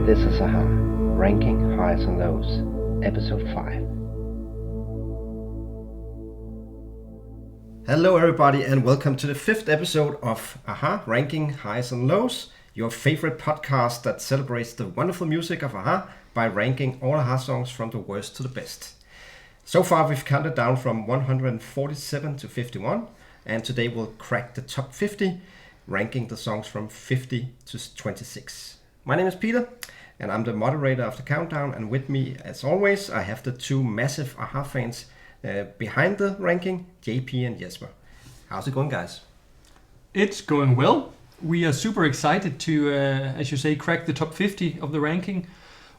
This is AHA, Ranking Highs and Lows, Episode 5. Hello everybody and welcome to the 5th episode of AHA, Ranking Highs and Lows, your favorite podcast that celebrates the wonderful music of AHA by ranking all AHA songs from the worst to the best. So far we've counted down from 147 to 51, and today we'll crack the top 50, ranking the songs from 50 to 26. My name is Peter, and I'm the moderator of the countdown, and with me, as always, I have the two massive AHA fans behind the ranking, JP and Jesper. How's it going, guys? It's going well. We are super excited to, as you say, crack the top 50 of the ranking,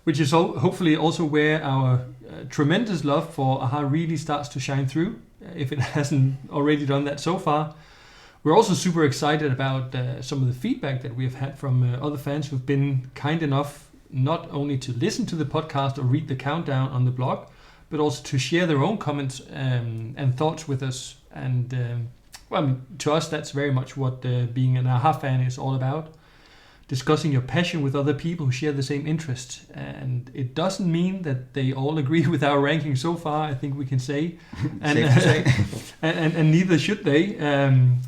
which is hopefully also where our tremendous love for AHA really starts to shine through, if it hasn't already done that so far. We're also super excited about some of the feedback that we have had from other fans who've been kind enough not only to listen to the podcast or read the countdown on the blog, but also to share their own comments and thoughts with us. And to us, that's very much what being an AHA fan is all about. Discussing your passion with other people who share the same interest. And it doesn't mean that they all agree with our ranking so far, I think we can say. And, and neither should they.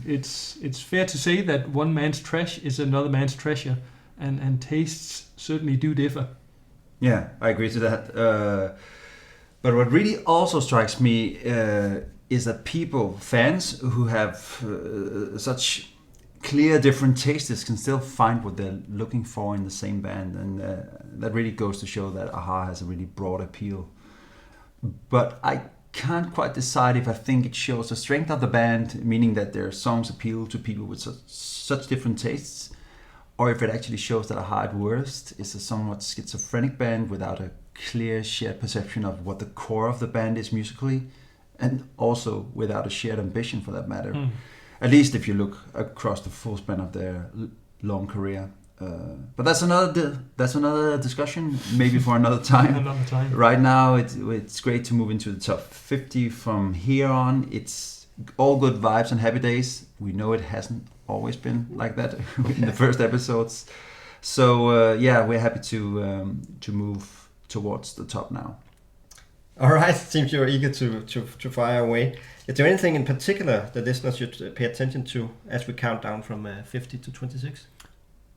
It's fair to say that one man's trash is another man's treasure. And tastes certainly do differ. Yeah, I agree to that. But what really also strikes me is that people, fans who have such clear different tastes can still find what they're looking for in the same band, and that really goes to show that AHA has a really broad appeal. But I can't quite decide if I think it shows the strength of the band, meaning that their songs appeal to people with such different tastes, or if it actually shows that AHA at worst is a somewhat schizophrenic band without a clear shared perception of what the core of the band is musically, and also without a shared ambition for that matter. At least if you look across the full span of their long career. But that's another discussion, maybe for another time. Another time. Right now, it's great to move into the top 50. From here on, it's all good vibes and happy days. We know it hasn't always been like that in the first episodes. So we're happy to move towards the top now. All right, seems you're eager to fire away. Is there anything in particular the listeners should pay attention to as we count down from 50 to 26?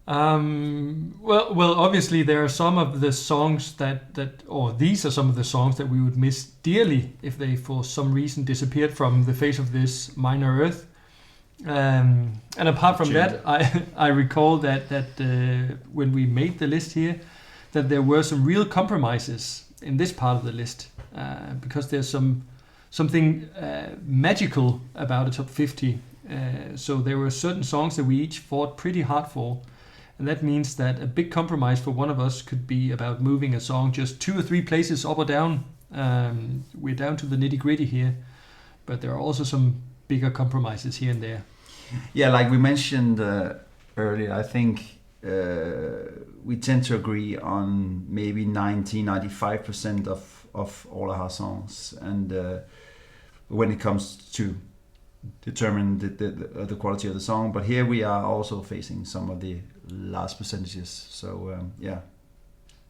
Well, obviously there are some of the songs these are some of the songs that we would miss dearly if they for some reason disappeared from the face of this minor earth. And apart from that, I recall that when we made the list here, that there were some real compromises in this part of the list. Because there's something magical about a top 50. So there were certain songs that we each fought pretty hard for. And that means that a big compromise for one of us could be about moving a song just 2 or 3 places up or down. We're down to the nitty gritty here. But there are also some bigger compromises here and there. Yeah, like we mentioned earlier, I think we tend to agree on maybe 95% of all AHA songs, and when it comes to determine the quality of the song. But here we are also facing some of the last percentages, so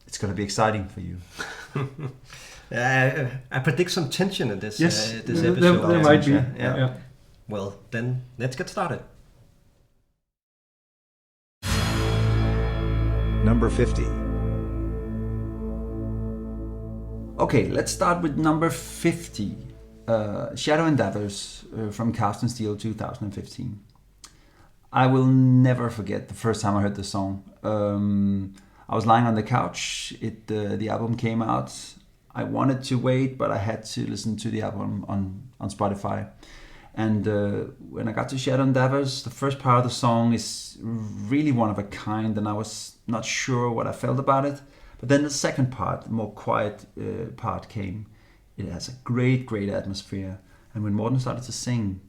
it's going to be exciting for you. I predict some tension in this episode. There might be. Yeah. Well, then let's get started. Number 50. Okay, let's start with number 50. Shadow Endeavors from Carsten Steele 2015. I will never forget the first time I heard the song. I was lying on the couch. The album came out. I wanted to wait, but I had to listen to the album on Spotify. And when I got to Shadow Endeavors, the first part of the song is really one of a kind, and I was not sure what I felt about it. But then the second part, the more quiet part came. It has a great, great atmosphere. And when Morten started to sing,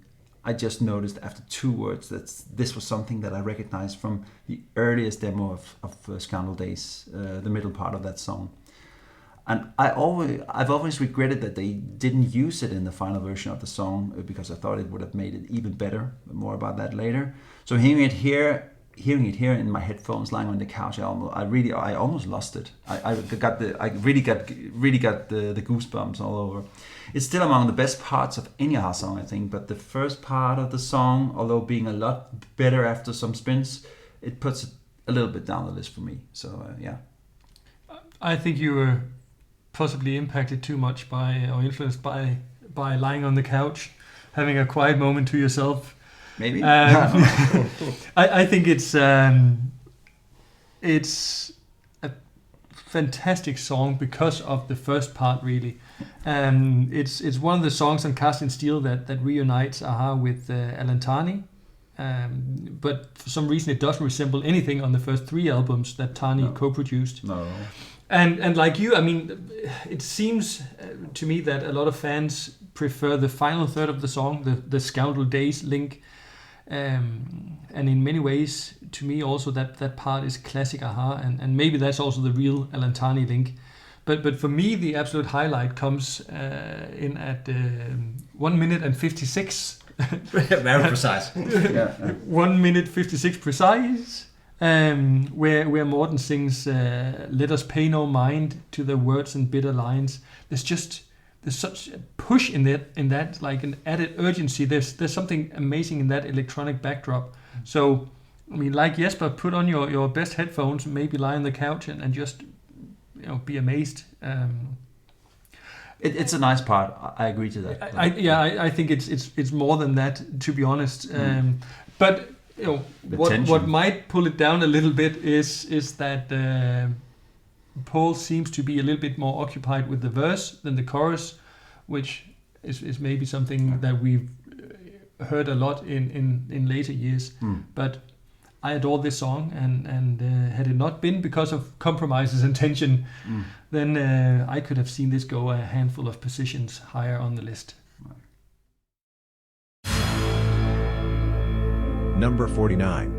I just noticed after 2 words that this was something that I recognized from the earliest demo of Scandal Days, the middle part of that song. And I've always regretted that they didn't use it in the final version of the song, because I thought it would have made it even better. More about that later. So hearing it here hearing it here in my headphones, lying on the couch, I almost lost it. I really got the goosebumps all over. It's still among the best parts of any a-ha song, I think. But the first part of the song, although being a lot better after some spins, it puts it a little bit down the list for me. So yeah. I think you were possibly impacted too much by, or influenced by lying on the couch, having a quiet moment to yourself. Maybe. I think it's a fantastic song because of the first part, really. It's one of the songs on Cast in Steel that reunites a-ha with Alan Tarney. But for some reason it doesn't resemble anything on the first 3 albums that Tarney co-produced. No. And like you, I mean, it seems to me that a lot of fans prefer the final third of the song, the Scoundrel Days link. And in many ways, to me also, that part is classic a-ha, and maybe that's also the real Alan Tarney link. But for me, the absolute highlight comes in at 1 minute and 56. Very precise. 1 minute 56 precise. Where Morten sings "Let us pay no mind to the words and bitter lines." There's such a push in that, like an added urgency. There's something amazing in that electronic backdrop. So, I mean, like Jesper, put on your best headphones, maybe lie on the couch and just be amazed. It's a nice part. I agree to that. I think it's more than that, to be honest. But what might pull it down a little bit is that Paul seems to be a little bit more occupied with the verse than the chorus, which is maybe something that we've heard a lot in later years. But I adore this song, and had it not been because of compromises and tension, then I could have seen this go a handful of positions higher on the list. Number 49.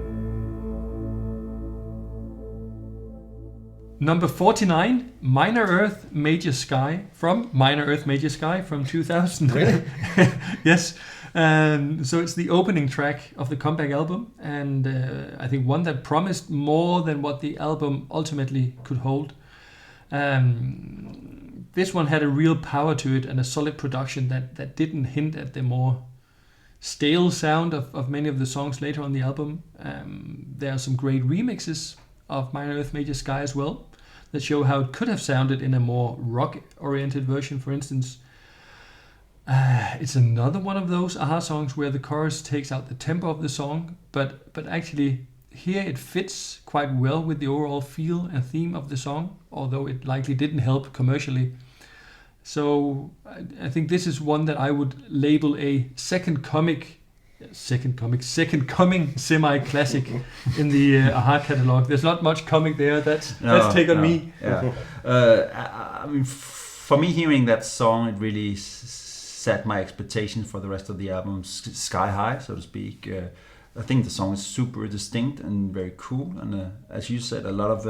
Number 49, Minor Earth, Major Sky, from Minor Earth, Major Sky from 2000. Really? Yes. So it's the opening track of the comeback album, and I think one that promised more than what the album ultimately could hold. This one had a real power to it and a solid production that didn't hint at the more stale sound of many of the songs later on the album. There are some great remixes of Minor Earth Major Sky as well that show how it could have sounded in a more rock-oriented version, for instance. It's another one of those a-ha songs where the chorus takes out the tempo of the song, but actually here it fits quite well with the overall feel and theme of the song, although it likely didn't help commercially. So I think this is one that I would label a second coming semi-classic in the a-ha catalog. There's not much coming there. That's take on me. Yeah. I mean, for me, hearing that song, it really set my expectations for the rest of the album sky high, so to speak. I think the song is super distinct and very cool, and as you said, a lot of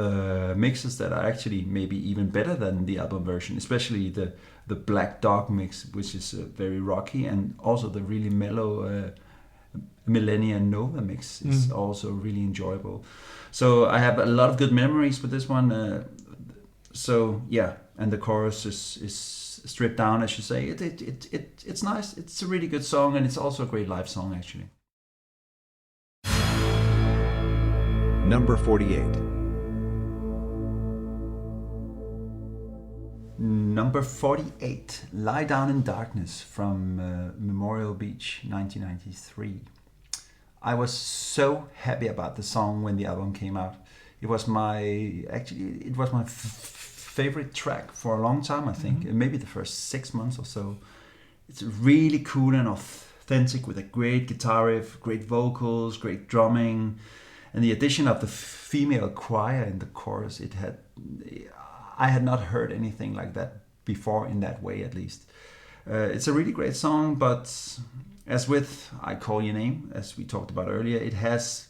mixes that are actually maybe even better than the album version, especially the Black Dog mix, which is very rocky, and also the really mellow Millennia Nova mix is also really enjoyable. So I have a lot of good memories with this one. So yeah, and the chorus is stripped down, as you say. It's nice. It's a really good song, and it's also a great live song, actually. Number 48. Number 48, Lie Down in Darkness from Memorial Beach, 1993. I was so happy about the song when the album came out. It was my favorite track for a long time, I think. Maybe the first 6 months or so. It's really cool and authentic with a great guitar riff, great vocals, great drumming. And the addition of the female choir in the chorus, I had not heard anything like that before in that way, at least. It's a really great song, but as with I Call Your Name, as we talked about earlier, it has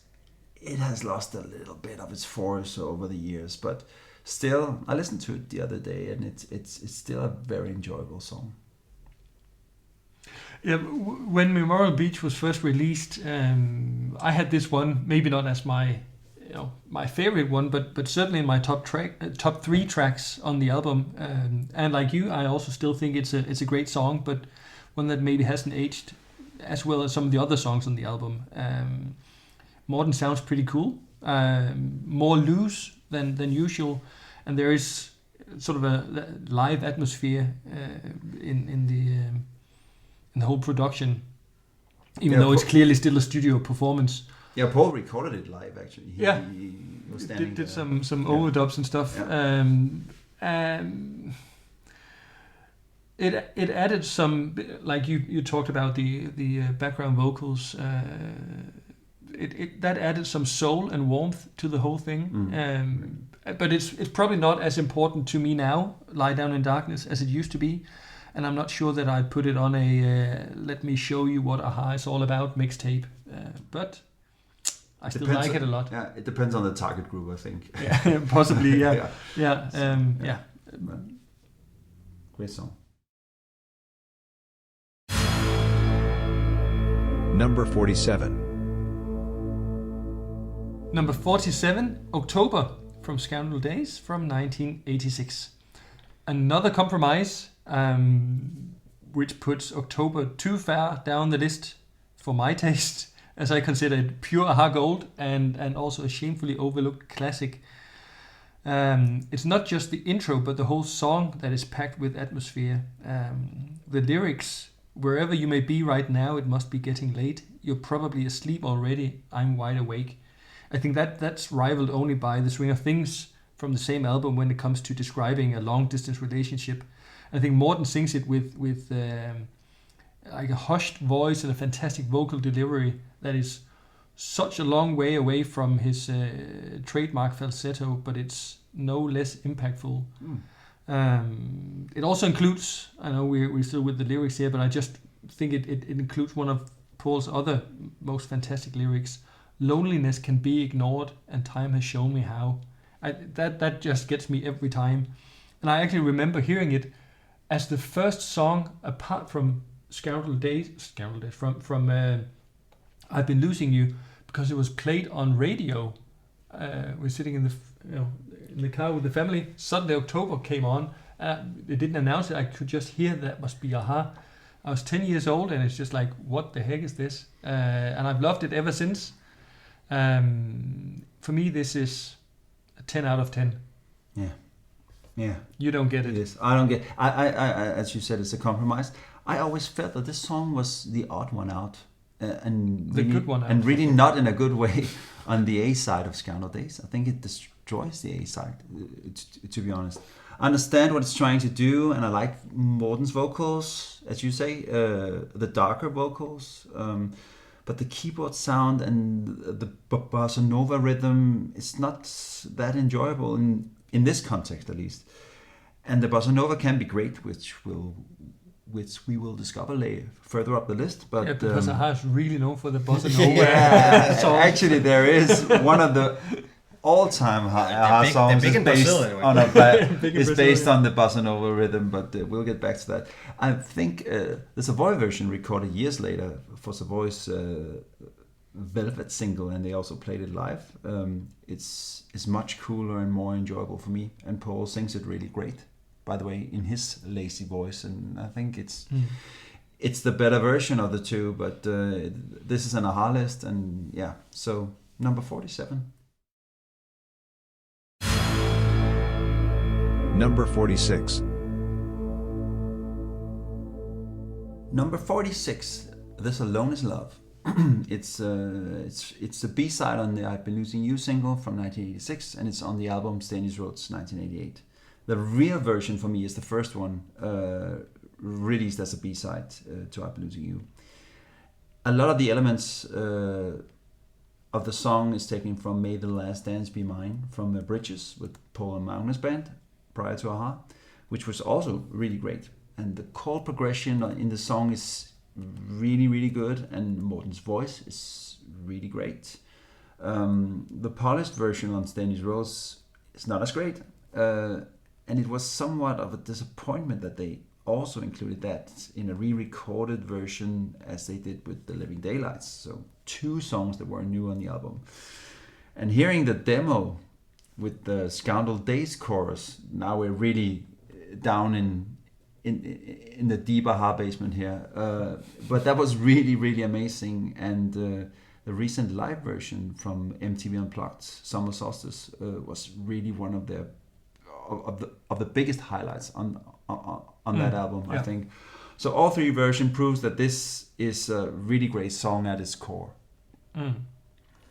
lost a little bit of its force over the years. But still, I listened to it the other day, and it's still a very enjoyable song. Yeah, when Memorial Beach was first released, I had this one, maybe not as my favorite one, but certainly in my top 3 tracks on the album. And like you, I also still think it's a great song, but one that maybe hasn't aged as well as some of the other songs on the album. Morten sounds pretty cool, more loose than usual, and there is sort of a live atmosphere in the whole production, even though it's clearly still a studio performance. Yeah, Paul recorded it live actually. He was standing did some overdubs and stuff. Yeah. It added some, like you talked about the background vocals. That added some soul and warmth to the whole thing. But it's probably not as important to me now, Lie Down in Darkness, as it used to be. And I'm not sure that I'd put it on a let me show you what Aha is all about mixtape. But I still like it a lot. Yeah, it depends on the target group, I think. Yeah, possibly, yeah. Yeah. Great song. Number 47. Number 47, October, from Scoundrel Days from 1986. Another compromise, which puts October too far down the list for my taste, as I consider it pure Aha gold and also a shamefully overlooked classic. It's not just the intro, but the whole song that is packed with atmosphere. The lyrics, wherever you may be right now, it must be getting late. You're probably asleep already. I'm wide awake. I think that's rivaled only by The Swing of Things from the same album when it comes to describing a long-distance relationship. I think Morten sings it with like a hushed voice and a fantastic vocal delivery that is such a long way away from his trademark falsetto, but it's no less impactful. It also includes, I know we're still with the lyrics here, but I just think it includes one of Paul's other most fantastic lyrics. Loneliness can be ignored, and time has shown me how. That just gets me every time. And I actually remember hearing it as the first song, apart from Scoundrel Days, from I've Been Losing You, because it was played on radio. We're sitting in the car with the family. Suddenly October came on. They didn't announce it. I could just hear that must be Aha. I was 10 years old, and it's just like, what the heck is this? And I've loved it ever since. For me, this is a 10 out of 10. Yeah. You don't get it. It is. I don't get. I as you said, it's a compromise. I always felt that this song was the odd one out, and the really, good one out. and really not in a good way on the A side of Scoundrel Days. I think it destroys the A side. To be honest, I understand what it's trying to do, and I like Morten's vocals, as you say, the darker vocals. But the keyboard sound and the bossa nova rhythm is not that enjoyable in this context, at least. And the bossa nova can be great, which we will discover later, further up the list. But because Aha is really known for the bossa nova. Yeah, actually, there is one of the all-time Aha songs is based on the bossa nova rhythm, but we'll get back to that. I think the Savoy version recorded years later for Savoy's Velvet single, and they also played it live. It's much cooler and more enjoyable for me, and Paul sings it really great, by the way, in his lazy voice, and I think it's the better version of the two, but this is an Aha list, and yeah, so number 47. Number 46. Number 46, This Alone Is Love. It's a B-side on the I've Been Losing You single from 1986, and it's on the album Stani's Roads 1988. The real version for me is the first one, released as a B-side to I've Been Losing You. A lot of the elements of the song is taken from May the Last Dance Be Mine from Bridges with Paul and Magnus Band prior to Aha, which was also really great. And the chord progression in the song is really, really good, and Morten's voice is really great. The polished version on Stani's Roads is not as great, and it was somewhat of a disappointment that they also included that in a re-recorded version as they did with The Living Daylights. So 2 songs that were new on the album. And hearing the demo with the Scoundrel Days chorus, now we're really down in the deep Aha basement here. But that was really, really amazing. And the recent live version from MTV Unplugged, Summer Solstice, was really one of the biggest highlights on that album, I think. So all 3 versions proves that this is a really great song at its core.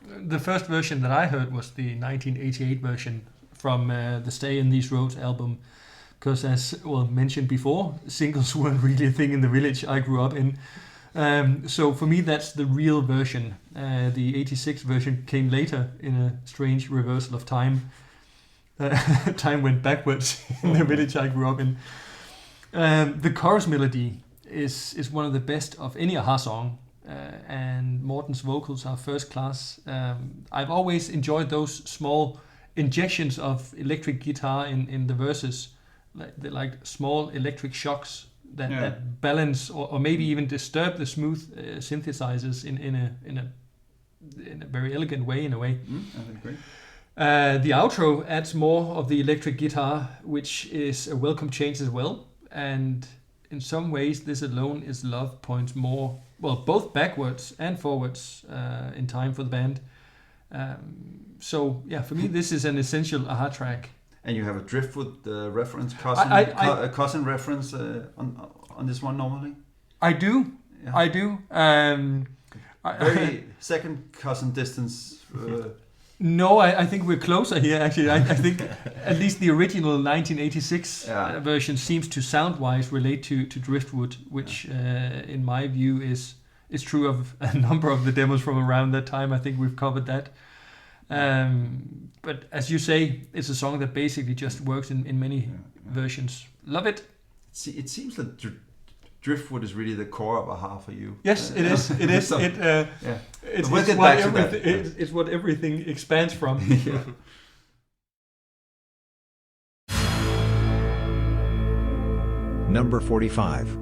The first version that I heard was the 1988 version from the Stay in These Roads album, because as mentioned before, singles weren't really a thing in the village I grew up in. So for me, that's the real version. The 86 version came later in a strange reversal of time. Time went backwards in the village I grew up in. The chorus melody is one of the best of any Aha song, and Morten's vocals are first class. I've always enjoyed those small injections of electric guitar in the verses, like small electric shocks that balance or maybe even disturb the smooth synthesizers in a very elegant way, in a way. I agree. The outro adds more of the electric guitar, which is a welcome change as well. And in some ways, This Alone Is Love points more, both backwards and forwards in time for the band. So yeah, for me, this is an essential Aha track. And you have a Driftwood reference, cousin reference on this one normally? I do. Yeah. I do. Very second cousin distance. No, I think we're closer here, actually. I think at least the original 1986 version seems to sound-wise relate to Driftwood, which in my view is true of a number of the demos from around that time. I think we've covered that. But as you say, it's a song that basically just works in many versions. Love it. It seems that Driftwood is really the core of Aha for you. Yes, it is. It is. So, it's what everything expands from. Number 45.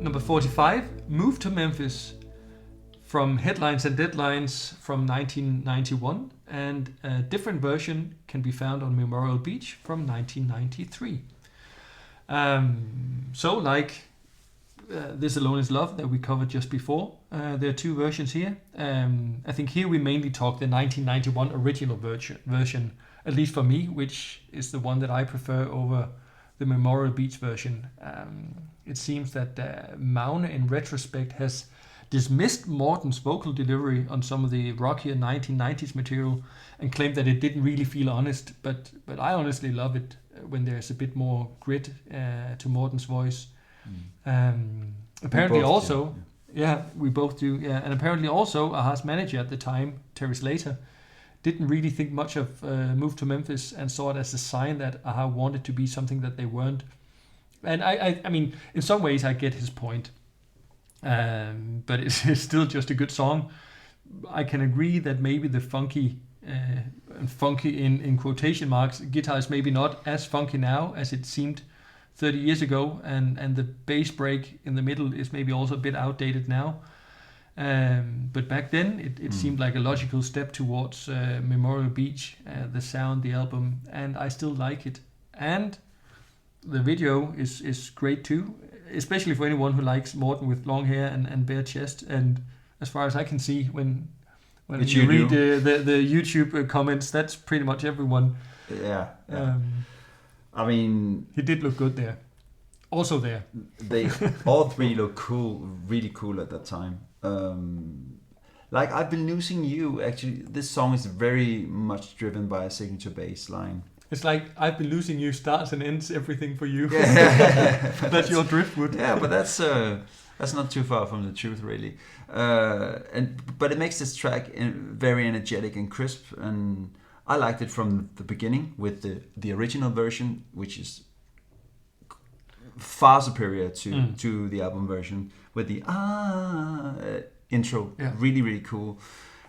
Number 45, Move to Memphis, from Headlines and Deadlines from 1991, and a different version can be found on Memorial Beach from 1993. So like This Alone Is Love that we covered just before, there are 2 versions here. I think here we mainly talk the 1991 original version, at least for me, which is the one that I prefer over the Memorial Beach version. It seems that Magne in retrospect has dismissed Morten's vocal delivery on some of the rockier 1990s material and claimed that it didn't really feel honest, but I honestly love it when there's a bit more grit to Morten's voice. Apparently also, we both do, and apparently also Aha's manager at the time, Terry Slater, didn't really think much of Move to Memphis and saw it as a sign that Aha wanted to be something that they weren't. And I mean, in some ways I get his point. But it's still just a good song. I can agree that maybe the funky in quotation marks guitar is maybe not as funky now as it seemed 30 years ago, and the bass break in the middle is maybe also a bit outdated now. But back then it seemed like a logical step towards Memorial Beach, the sound, the album, and I still like it. And the video is great too, especially for anyone who likes Morten with long hair and bare chest. And as far as I can see, when you read the YouTube comments, that's pretty much everyone. Yeah. I mean, he did look good there. Also there. They all 3 look cool, really cool at that time. Like I've Been Losing You, actually, this song is very much driven by a signature bass line. It's like I've Been Losing You starts and ends everything for you. Yeah. That's your Driftwood. Yeah, but that's not too far from the truth, really. But it makes this track very energetic and crisp, and I liked it from the beginning with the original version, which is far superior to the album version with the intro. Yeah. Really, really cool.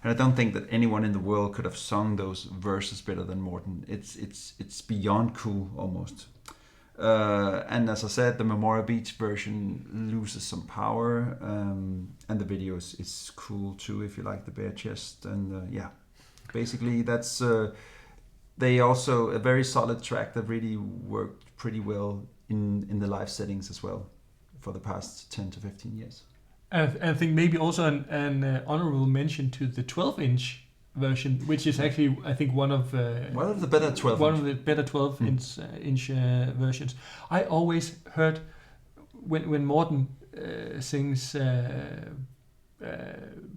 And I don't think that anyone in the world could have sung those verses better than Morten. It's beyond cool almost. And as I said, the Memorial Beach version loses some power, and the video is cool too if you like the bare chest. And basically that's they also a very solid track that really worked pretty well in the live settings as well for the past 10 to 15 years. I think maybe also an honorable mention to the 12-inch version, which is actually, I think, one of the better 12 one of the better 12-inch versions. I always heard when Morten sings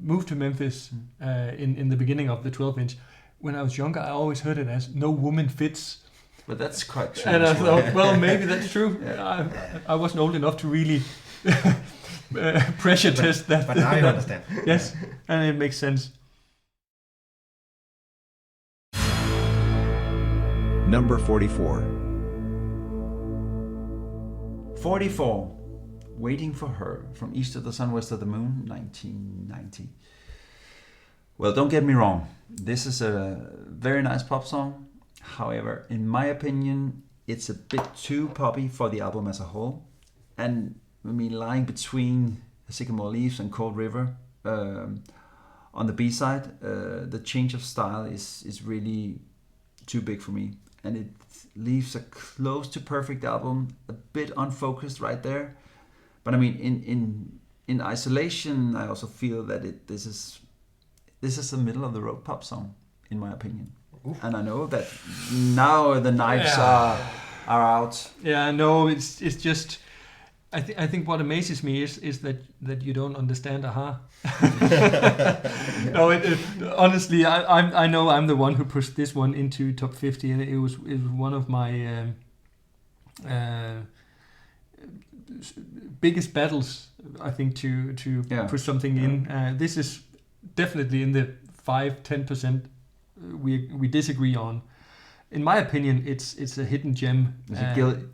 "Move to Memphis" in the beginning of the 12-inch. When I was younger, I always heard it as "No woman fits." But that's quite true. And I thought, well, maybe that's true. Yeah. I wasn't old enough to really pressure test that. But now you understand. Yes, and it makes sense. Number 44. 44. Waiting for Her, from East of the Sun, West of the Moon, 1990. Well, don't get me wrong. This is a very nice pop song. However, in my opinion, it's a bit too poppy for the album as a whole. And I mean, lying between Sycamore Leaves and Cold River on the B-side, the change of style is really too big for me. And it leaves a close to perfect album, a bit unfocused right there. But I mean, in isolation, I also feel that this is a middle of the road pop song, in my opinion. Oof. And I know that now the knives are out. Yeah, no, it's just. I think what amazes me is that you don't understand Aha. No, honestly, I know I'm the one who pushed this one into top 50, and it was one of my biggest battles, I think, to push something in. This is definitely in the 5-10% we disagree on. In my opinion, it's a hidden gem.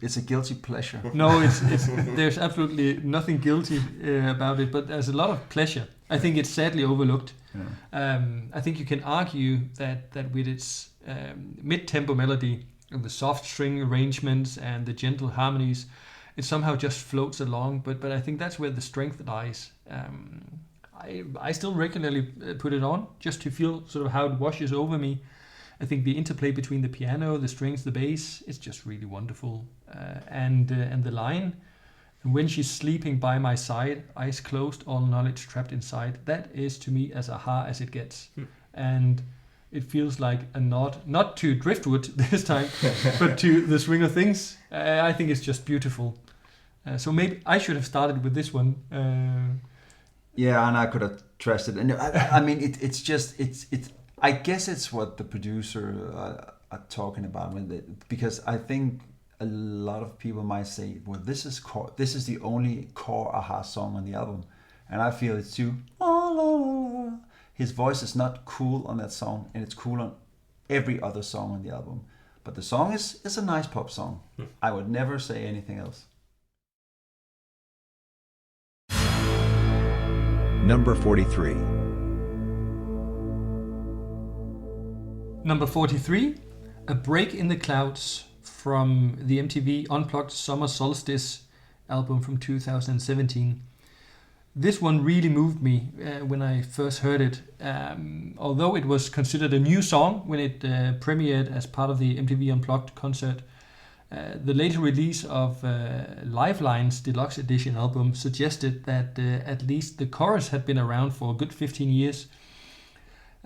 It's a guilty pleasure. No, it's there's absolutely nothing guilty about it, but there's a lot of pleasure. I think it's sadly overlooked. Yeah. I think you can argue that with its mid-tempo melody and the soft string arrangements and the gentle harmonies, it somehow just floats along. But I think that's where the strength lies. I still regularly put it on just to feel sort of how it washes over me. I think the interplay between the piano, the strings, the bass, it's just really wonderful. And the line, when she's sleeping by my side, eyes closed, all knowledge trapped inside, that is to me as Aha as it gets. And it feels like a nod, not to Driftwood this time, but to the swing of things. I think it's just beautiful. So maybe I should have started with this one. Yeah, and I could have trusted. And I mean, it's. I guess it's what the producer are talking about because I think a lot of people might say, "Well, this is the only core Aha song on the album," and I feel it's too. His voice is not cool on that song, and it's cool on every other song on the album. But the song is a nice pop song. I would never say anything else. Number 43. Number 43, A Break in the Clouds from the MTV Unplugged Summer Solstice album from 2017. This one really moved me when I first heard it. Although it was considered a new song when it premiered as part of the MTV Unplugged concert, the later release of Lifeline's Deluxe Edition album suggested that at least the chorus had been around for a good 15 years.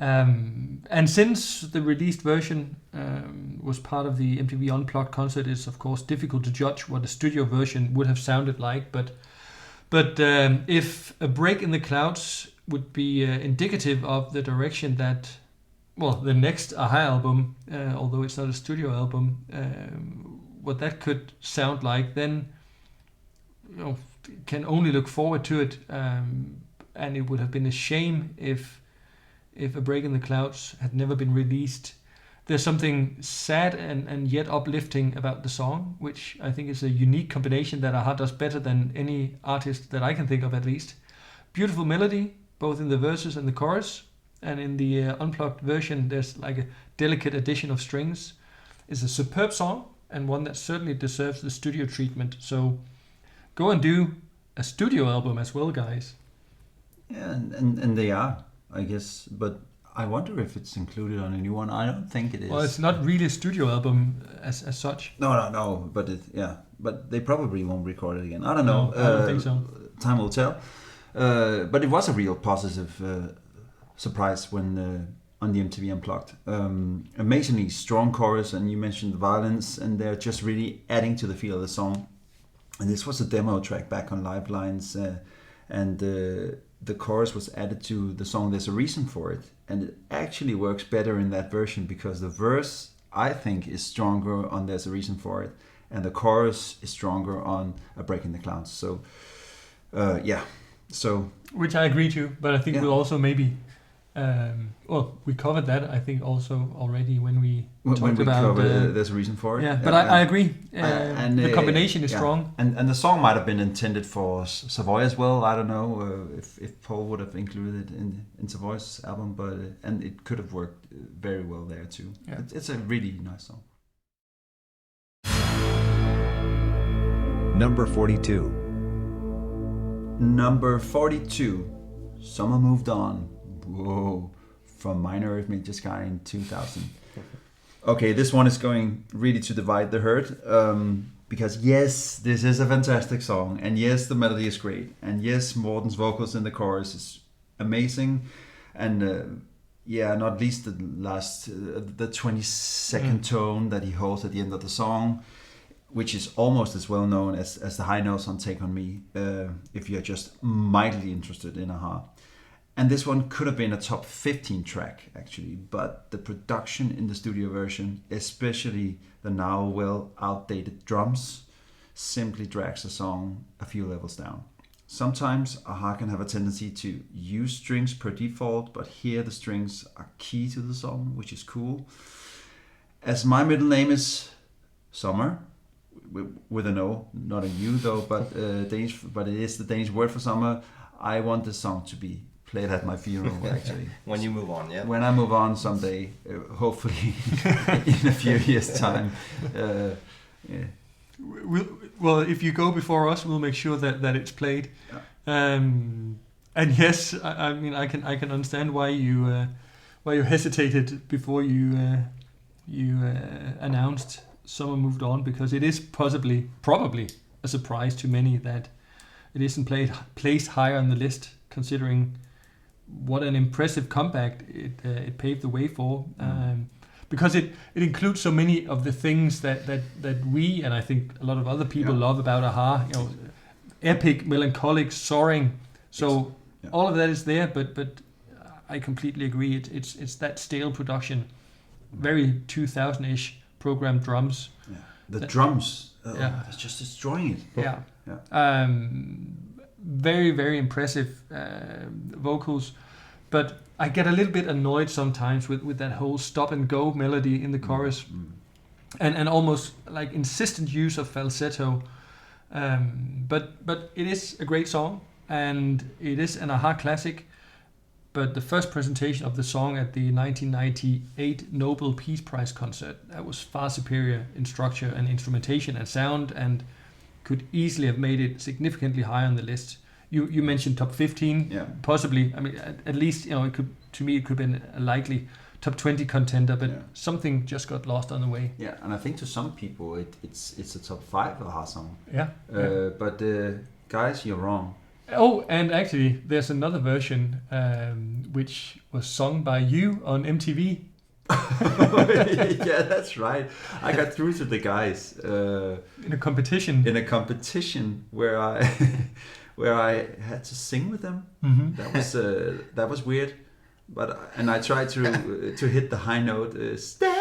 And since the released version was part of the MTV Unplugged concert, it's of course difficult to judge what a studio version would have sounded like. But if A Break in the Clouds would be indicative of the direction that, well, the next Aha album, although it's not a studio album, what that could sound like, then can only look forward to it. And it would have been a shame if A Break in the Clouds had never been released. There's something sad and yet uplifting about the song, which I think is a unique combination that Aha does better than any artist that I can think of, at least. Beautiful melody, both in the verses and the chorus, and in the unplugged version there's like a delicate addition of strings. It's a superb song, and one that certainly deserves the studio treatment. So go and do a studio album as well, guys. Yeah, and they are, I guess. But I wonder if it's included on a new one. I don't think it is. Well, it's not really a studio album as such. No. But but they probably won't record it again. I don't know. No, I don't think so. Time will tell. But it was a real positive surprise when on the MTV Unplugged. Amazingly strong chorus, and you mentioned the violins, and they're just really adding to the feel of the song. And this was a demo track back on Live Lines, and the chorus was added to the song There's a Reason for It. And it actually works better in that version because the verse, I think, is stronger on There's a Reason for It, and the chorus is stronger on A Break in the Clouds. So, So, which I agree to, but I think we'll also maybe, we covered that I think also already when we talked about. There's a Reason for It. Yeah, but I agree. And the combination is strong. And the song might have been intended for Savoy as well. I don't know if Paul would have included it in Savoy's album, but and it could have worked very well there too. Yeah. It's a really nice song. Number 42. Number 42, Summer Moved On. Whoa, from Minor Arithmetic Sky in 2000. Okay, this one is going really to divide the herd. Because yes, this is a fantastic song. And yes, the melody is great. And yes, Morten's vocals in the chorus is amazing. And not least the 20-second tone that he holds at the end of the song, which is almost as well known as the high notes on Take On Me, if you're just mildly interested in a-ha. And this one could have been a top 15 track, actually, but the production in the studio version, especially the now well outdated drums, simply drags the song a few levels down. Sometimes a-ha can have a tendency to use strings per default, but here the strings are key to the song, which is cool. As my middle name is Summer, with an O, not a U though, but Danish. But it is the Danish word for summer. I want this song to be played at my funeral, actually. When you move on, yeah. When I move on someday, hopefully in a few years' time. Well, if you go before us, we'll make sure that it's played. Yeah. And yes, I mean I can understand why you hesitated before you announced Summer Moved On, because it is probably a surprise to many that it isn't placed higher on the list, considering what an impressive comeback it paved the way for. Because it includes so many of the things that we, and I think a lot of other people love about a-ha, epic, melancholic, soaring. So all of that is there, but I completely agree. It's that stale production, very 2000-ish programmed drums. Yeah. The drums, it's just destroying it. Yeah. Very, very impressive vocals, but I get a little bit annoyed sometimes with that whole stop and go melody in the chorus, and almost like insistent use of falsetto. But it is a great song, and it is an a-ha classic. But the first presentation of the song at the 1998 Nobel Peace Prize concert, that was far superior in structure and instrumentation and sound, and could easily have made it significantly higher on the list. You mentioned top 15, possibly. I mean, at least it could. To me, it could have been a likely top 20 contender, but something just got lost on the way. Yeah, and I think to some people it's a top 5 a-ha song. Yeah. But guys, you're wrong. Oh, and actually, there's another version which was sung by you on MTV. Yeah, that's right. I got through to the guys in a competition. In a competition where I had to sing with them. Mm-hmm. That was weird, and I tried to hit the high note. Stay.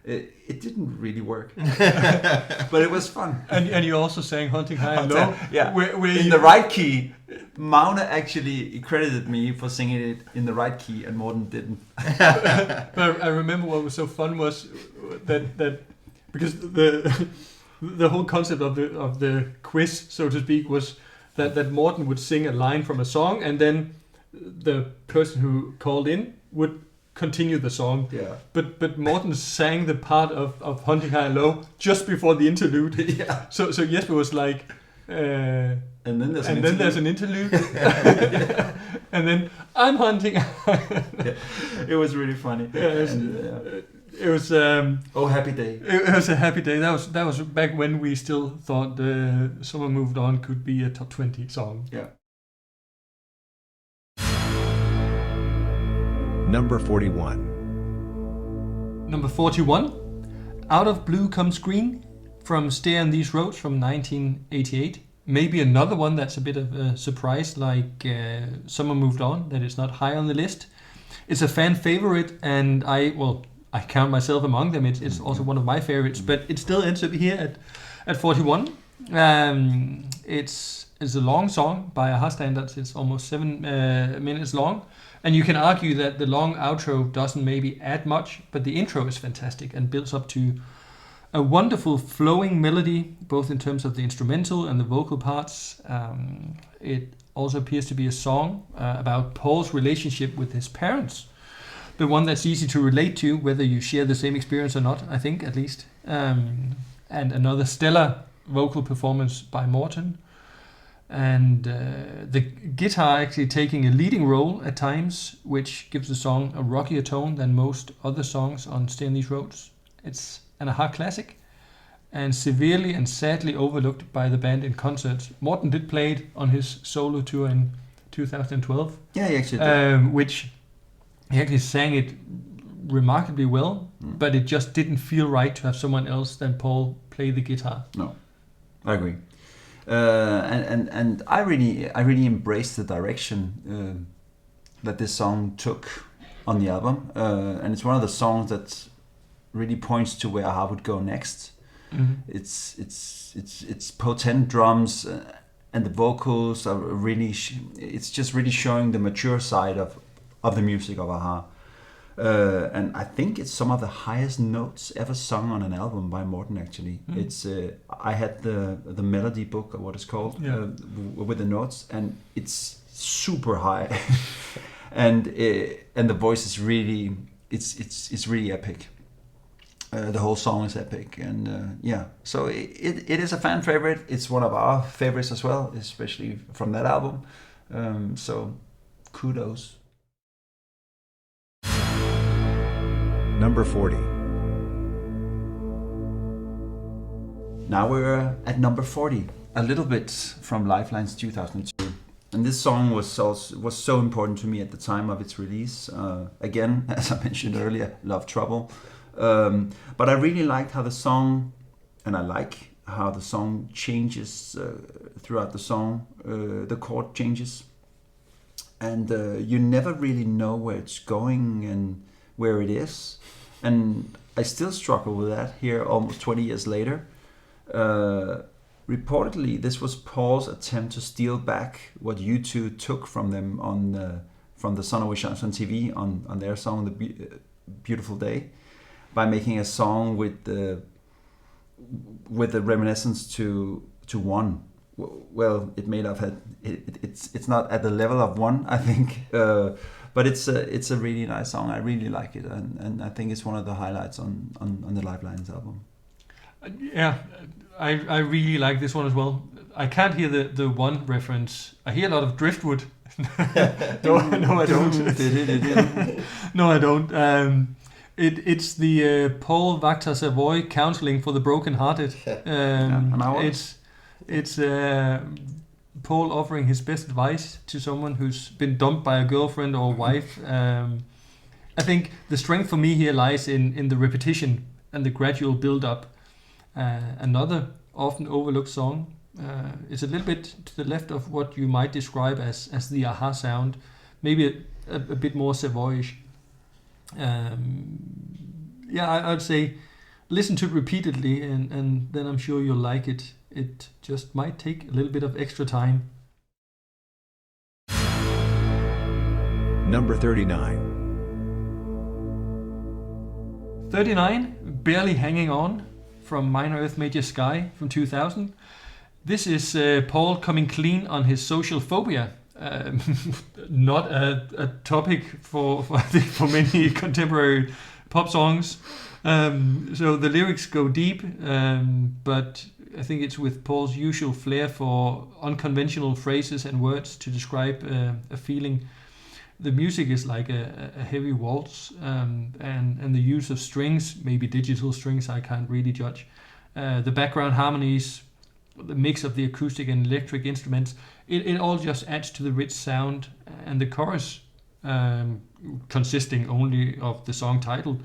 It didn't really work, but it was fun. And you also sang Hunting High and Low. Yeah, in the right key. Mauna actually credited me for singing it in the right key, and Morten didn't. But I remember what was so fun was that because the whole concept of the quiz, so to speak, was that Morten would sing a line from a song, and then the person who called in would continue the song. Yeah. But Morten sang the part of Hunting High and Low just before the interlude. Yeah. So Jesper was like, And then there's an interlude. And then I'm hunting. It was really funny. It was. Oh, happy day. It was a happy day. That was back when we still thought Summer Moved On could be a top 20 song. Yeah. Number 41. Number 41, Out of Blue Comes Green from Stay on These Roads from 1988. Maybe another one that's a bit of a surprise, like Summer Moved On, that is not high on the list. It's a fan favorite, and I count myself among them. It's also one of my favorites, but it still ends up here at 41. It's a long song by AHA standards. It's almost 7 minutes long, and you can argue that the long outro doesn't maybe add much, but the intro is fantastic and builds up to a wonderful flowing melody, both in terms of the instrumental and the vocal parts. It also appears to be a song about Paul's relationship with his parents, the one that's easy to relate to, whether you share the same experience or not, I think, at least. And another stellar vocal performance by Morten. And the guitar actually taking a leading role at times, which gives the song a rockier tone than most other songs on Stay on These Roads. It's an AHA classic, and severely and sadly overlooked by the band in concerts. Morten did play it on his solo tour in 2012. Yeah, he actually did. Which he actually sang it remarkably well, but it just didn't feel right to have someone else than Paul play the guitar. No, I agree. And I really embraced the direction that this song took on the album, and it's one of the songs that really points to where AHA would go next. Mm-hmm. It's potent drums, and the vocals are really. It's just really showing the mature side of the music of AHA. And I think it's some of the highest notes ever sung on an album by Morten. Actually, it's I had the melody book, or what it's called, with the notes, and it's super high, and the voice is really it's really epic. The whole song is epic, and so it is a fan favorite. It's one of our favorites as well, especially from that album. So kudos. Number 40. Now we're at number 40, a little bit from Lifeline's 2002. And this song was so important to me at the time of its release. Again, as I mentioned earlier, Love Trouble. But I really liked how the song, and I like how the song changes throughout the song. The chord changes. And you never really know where it's going and where it is. And I still struggle with that here almost 20 years later. Reportedly, this was Paul's attempt to steal back what U2 took from them from the Sun Always Shines on TV on their song The Beautiful Day, by making a song with the reminiscence to One. Well, it may have had it's not at the level of One, I think. But it's a really nice song. I really like it, and I think it's one of the highlights on the Lifelines album. Yeah, I really like this one as well. I can't hear the One reference. I hear a lot of Driftwood. No, I don't. No, I don't. It's the Paul Waaktaar-Savoy counseling for the brokenhearted. It's Paul offering his best advice to someone who's been dumped by a girlfriend or wife. I think the strength for me here lies in the repetition and the gradual build-up. Another often overlooked song. It's a little bit to the left of what you might describe as the AHA sound, maybe a bit more Savoyish. I'd say listen to it repeatedly, and then I'm sure you'll like it. It just might take a little bit of extra time. Number 39. 39, Barely Hanging On from Minor Earth Major Sky from 2000. This is Paul coming clean on his social phobia. not a topic for I think for many contemporary pop songs. So the lyrics go deep, but I think it's with Paul's usual flair for unconventional phrases and words to describe a feeling. The music is like a heavy waltz, and the use of strings, maybe digital strings, I can't really judge. The background harmonies, the mix of the acoustic and electric instruments, it all just adds to the rich sound. And the chorus, consisting only of the song title,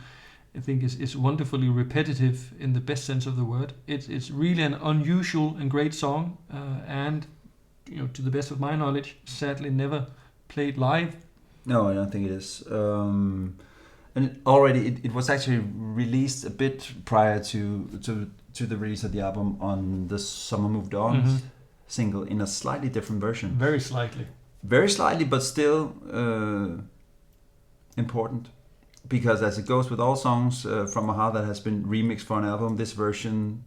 I think is wonderfully repetitive in the best sense of the word. It's really an unusual and great song, and to the best of my knowledge, sadly never played live. No, I don't think it is. And it was actually released a bit prior to the release of the album on the Summer Moved On single in a slightly different version. Very slightly. Very slightly, but still important. Because as it goes with all songs from a.ha. that has been remixed for an album, this version,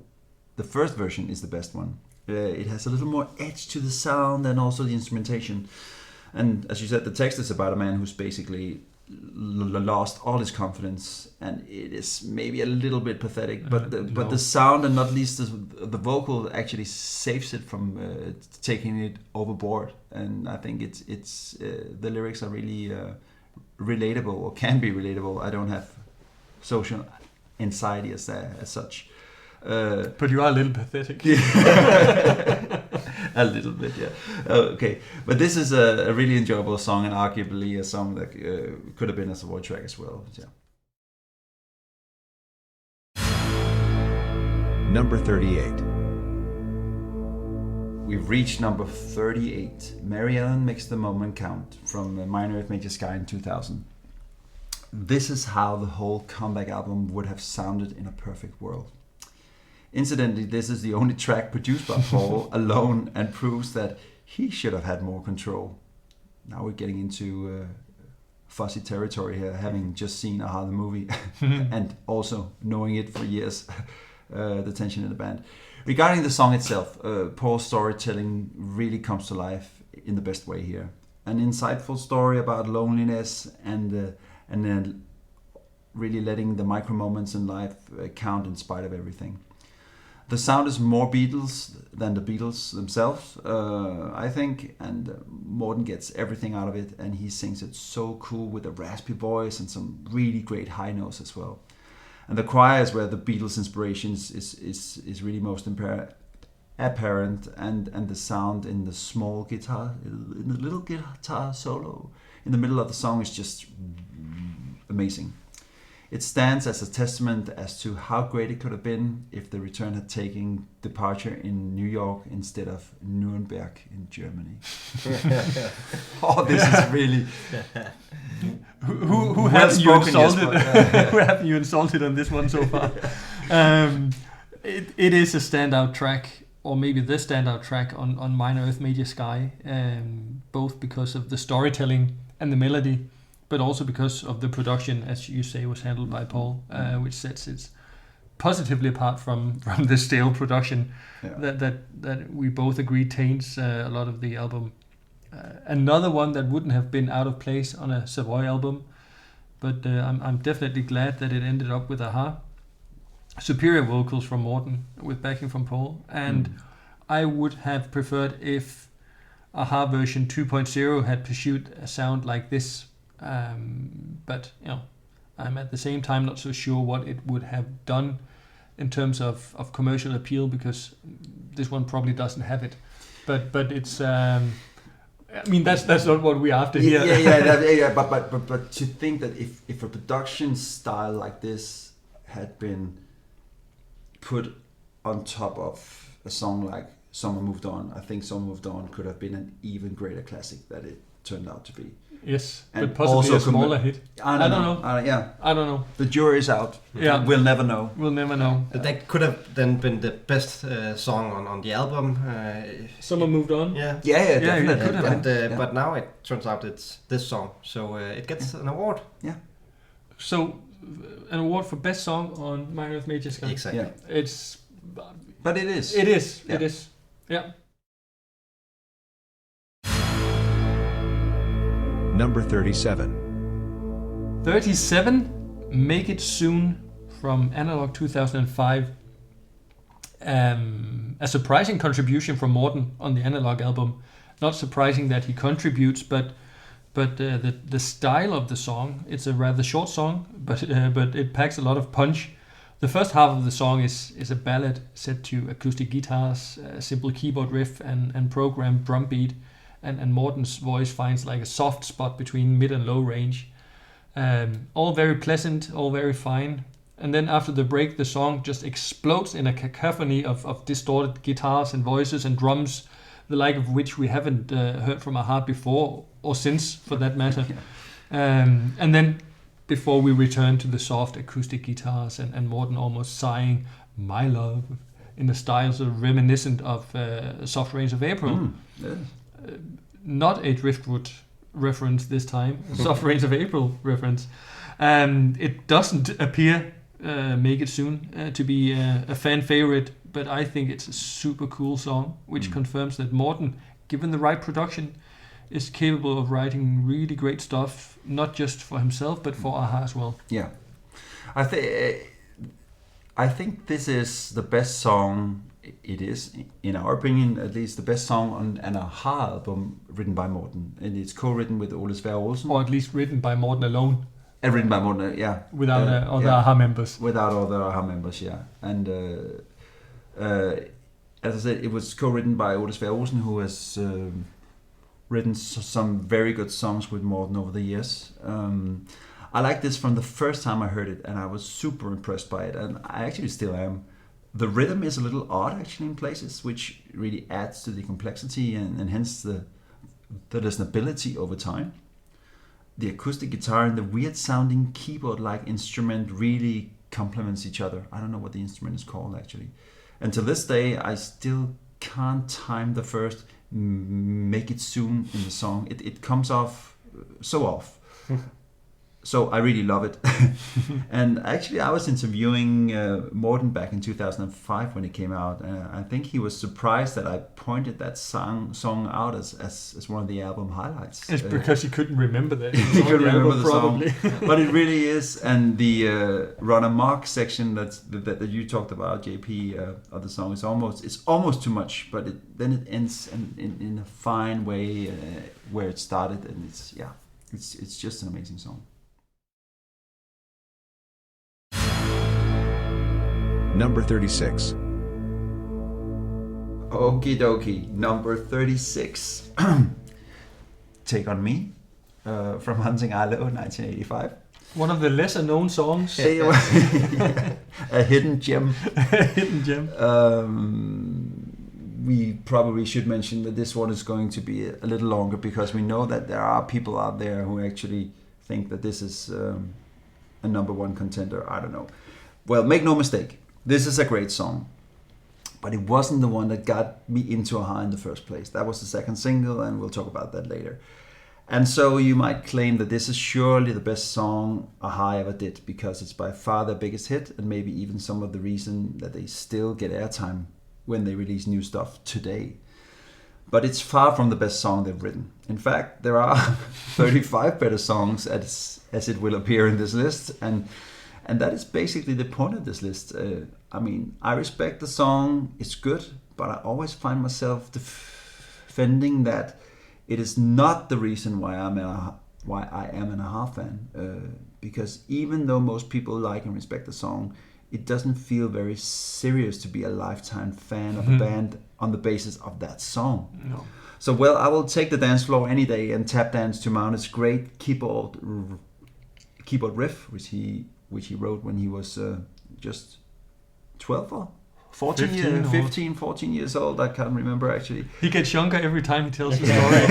the first version, is the best one. It has a little more edge to the sound and also the instrumentation. And as you said, the text is about a man who's basically lost all his confidence, and it is maybe a little bit pathetic. But the sound, and not least the vocal, actually saves it from taking it overboard. And I think it's the lyrics are really relatable, or can be relatable. I don't have social anxiety as such. But you are a little pathetic. A little bit, yeah. Okay, but this is a really enjoyable song, and arguably a song that could have been a Savoy track as well. Yeah. Number 38. We've reached number 38. Mary Ellen Makes the Moment Count from Minor Earth Major Sky in 2000. This is how the whole comeback album would have sounded in a perfect world. Incidentally, this is the only track produced by Paul alone, and proves that he should have had more control. Now we're getting into fuzzy territory here, having just seen a.ha. The movie and also knowing it for years, the tension in the band. Regarding the song itself, Paul's storytelling really comes to life in the best way here. An insightful story about loneliness and then really letting the micro moments in life count in spite of everything. The sound is more Beatles than the Beatles themselves, I think, and Morten gets everything out of it, and he sings it so cool with a raspy voice and some really great high notes as well. And the choir is where the Beatles' inspiration is really most apparent, and the sound in the small guitar, in the little guitar solo in the middle of the song is just amazing. It stands as a testament as to how great it could have been if the Return had taken departure in New York instead of Nuremberg in Germany. Oh, this is really... Who have you insulted? Who have you insulted on this one so far? It is a standout track, or maybe the standout track on Minor Earth Major Sky, both because of the storytelling and the melody, but also because of the production, as you say, was handled by Paul, which sets it positively apart from the stale production that we both agree taints a lot of the album. Another one that wouldn't have been out of place on a Savoy album, but I'm definitely glad that it ended up with a.ha. Superior vocals from Morten with backing from Paul, and I would have preferred if a.ha. version 2.0 had pursued a sound like this. But I'm at the same time not so sure what it would have done in terms of commercial appeal, because this one probably doesn't have it. But it's I mean that's not what we're after here. Yeah. But to think that if a production style like this had been put on top of a song like Summer Moved On, I think Summer Moved On could have been an even greater classic that it turned out to be. Yes, and but possibly a smaller hit. I don't know. I don't know. The jury's out. Yeah, we'll never know. We'll never know. That could have then been the best song on the album. Summer Moved On. Yeah, definitely. It could have but now it turns out it's this song, so it gets an award. Yeah. So an award for best song on Minor Earth Major Sky. Exactly. Yeah. But it is. It is. Yeah. It is. Yeah. Number 37. 37, Make It Soon from Analog 2005. A surprising contribution from Morten on the Analog album. Not surprising that he contributes, but the style of the song, it's a rather short song, but it packs a lot of punch. The first half of the song is a ballad set to acoustic guitars, a simple keyboard riff and programmed drum beat, and Morten's voice finds like a soft spot between mid and low range. All very pleasant, all very fine. And then after the break, the song just explodes in a cacophony of distorted guitars and voices and drums, the like of which we haven't heard from a.ha. before, or since, for that matter. And then, before we return to the soft acoustic guitars and Morten almost sighing, "My love," in a style sort of reminiscent of Soft Rains of April. Not a Driftwood reference this time, Soft Rains of April reference. It doesn't appear, Make It Soon, to be a fan favorite, but I think it's a super cool song, which confirms that Morten, given the right production, is capable of writing really great stuff, not just for himself, but for a.ha. as well. Yeah. I think this is the best song. It is, in our opinion, at least the best song on an a.ha. album written by Morten. And it's co-written with Ole Sverre Olsen. Or at least written by Morten alone. And written by Morten, yeah. Without other a.ha. members. Without other a.ha. members, yeah. And as I said, it was co-written by Ole Sverre Olsen, who has written some very good songs with Morten over the years. I liked this from the first time I heard it, and I was super impressed by it, and I actually still am. The rhythm is a little odd actually in places, which really adds to the complexity and hence the listenability over time. The acoustic guitar and the weird sounding keyboard-like instrument really complements each other. I don't know what the instrument is called actually. And to this day, I still can't time the first "Make It Soon" in the song. It comes off so off. So I really love it. And actually, I was interviewing Morten back in 2005 when it came out. I think he was surprised that I pointed that song out as one of the album highlights. It's because he couldn't remember that. He couldn't remember the song. But it really is. And the Run Amok section that you talked about, JP, of the song, it's almost too much. But then it ends in a fine way where it started. And it's just an amazing song. Number 36. Okie dokie, number 36. Take On Me, from Hunting Arlo, 1985. One of the lesser known songs. A hidden gem. Hidden gem. We probably should mention that this one is going to be a little longer because we know that there are people out there who actually think that this is a number one contender. I don't know. Well, make no mistake. This is a great song, but it wasn't the one that got me into a.ha. in the first place. That was the second single, and we'll talk about that later. And so you might claim that this is surely the best song a.ha. ever did, because it's by far their biggest hit, and maybe even some of the reason that they still get airtime when they release new stuff today. But it's far from the best song they've written. In fact, there are 35 better songs as it will appear in this list, and that is basically the point of this list. I mean, I respect the song, it's good, but I always find myself defending that it is not the reason why I am an a.ha. fan. Because even though most people like and respect the song, it doesn't feel very serious to be a lifetime fan of a band on the basis of that song. No. So, well, I will take the dance floor any day and tap dance to Mount's great keyboard riff, which he wrote when he was just 12 or 14 years old. I can't remember actually. He gets younger every time he tells the story.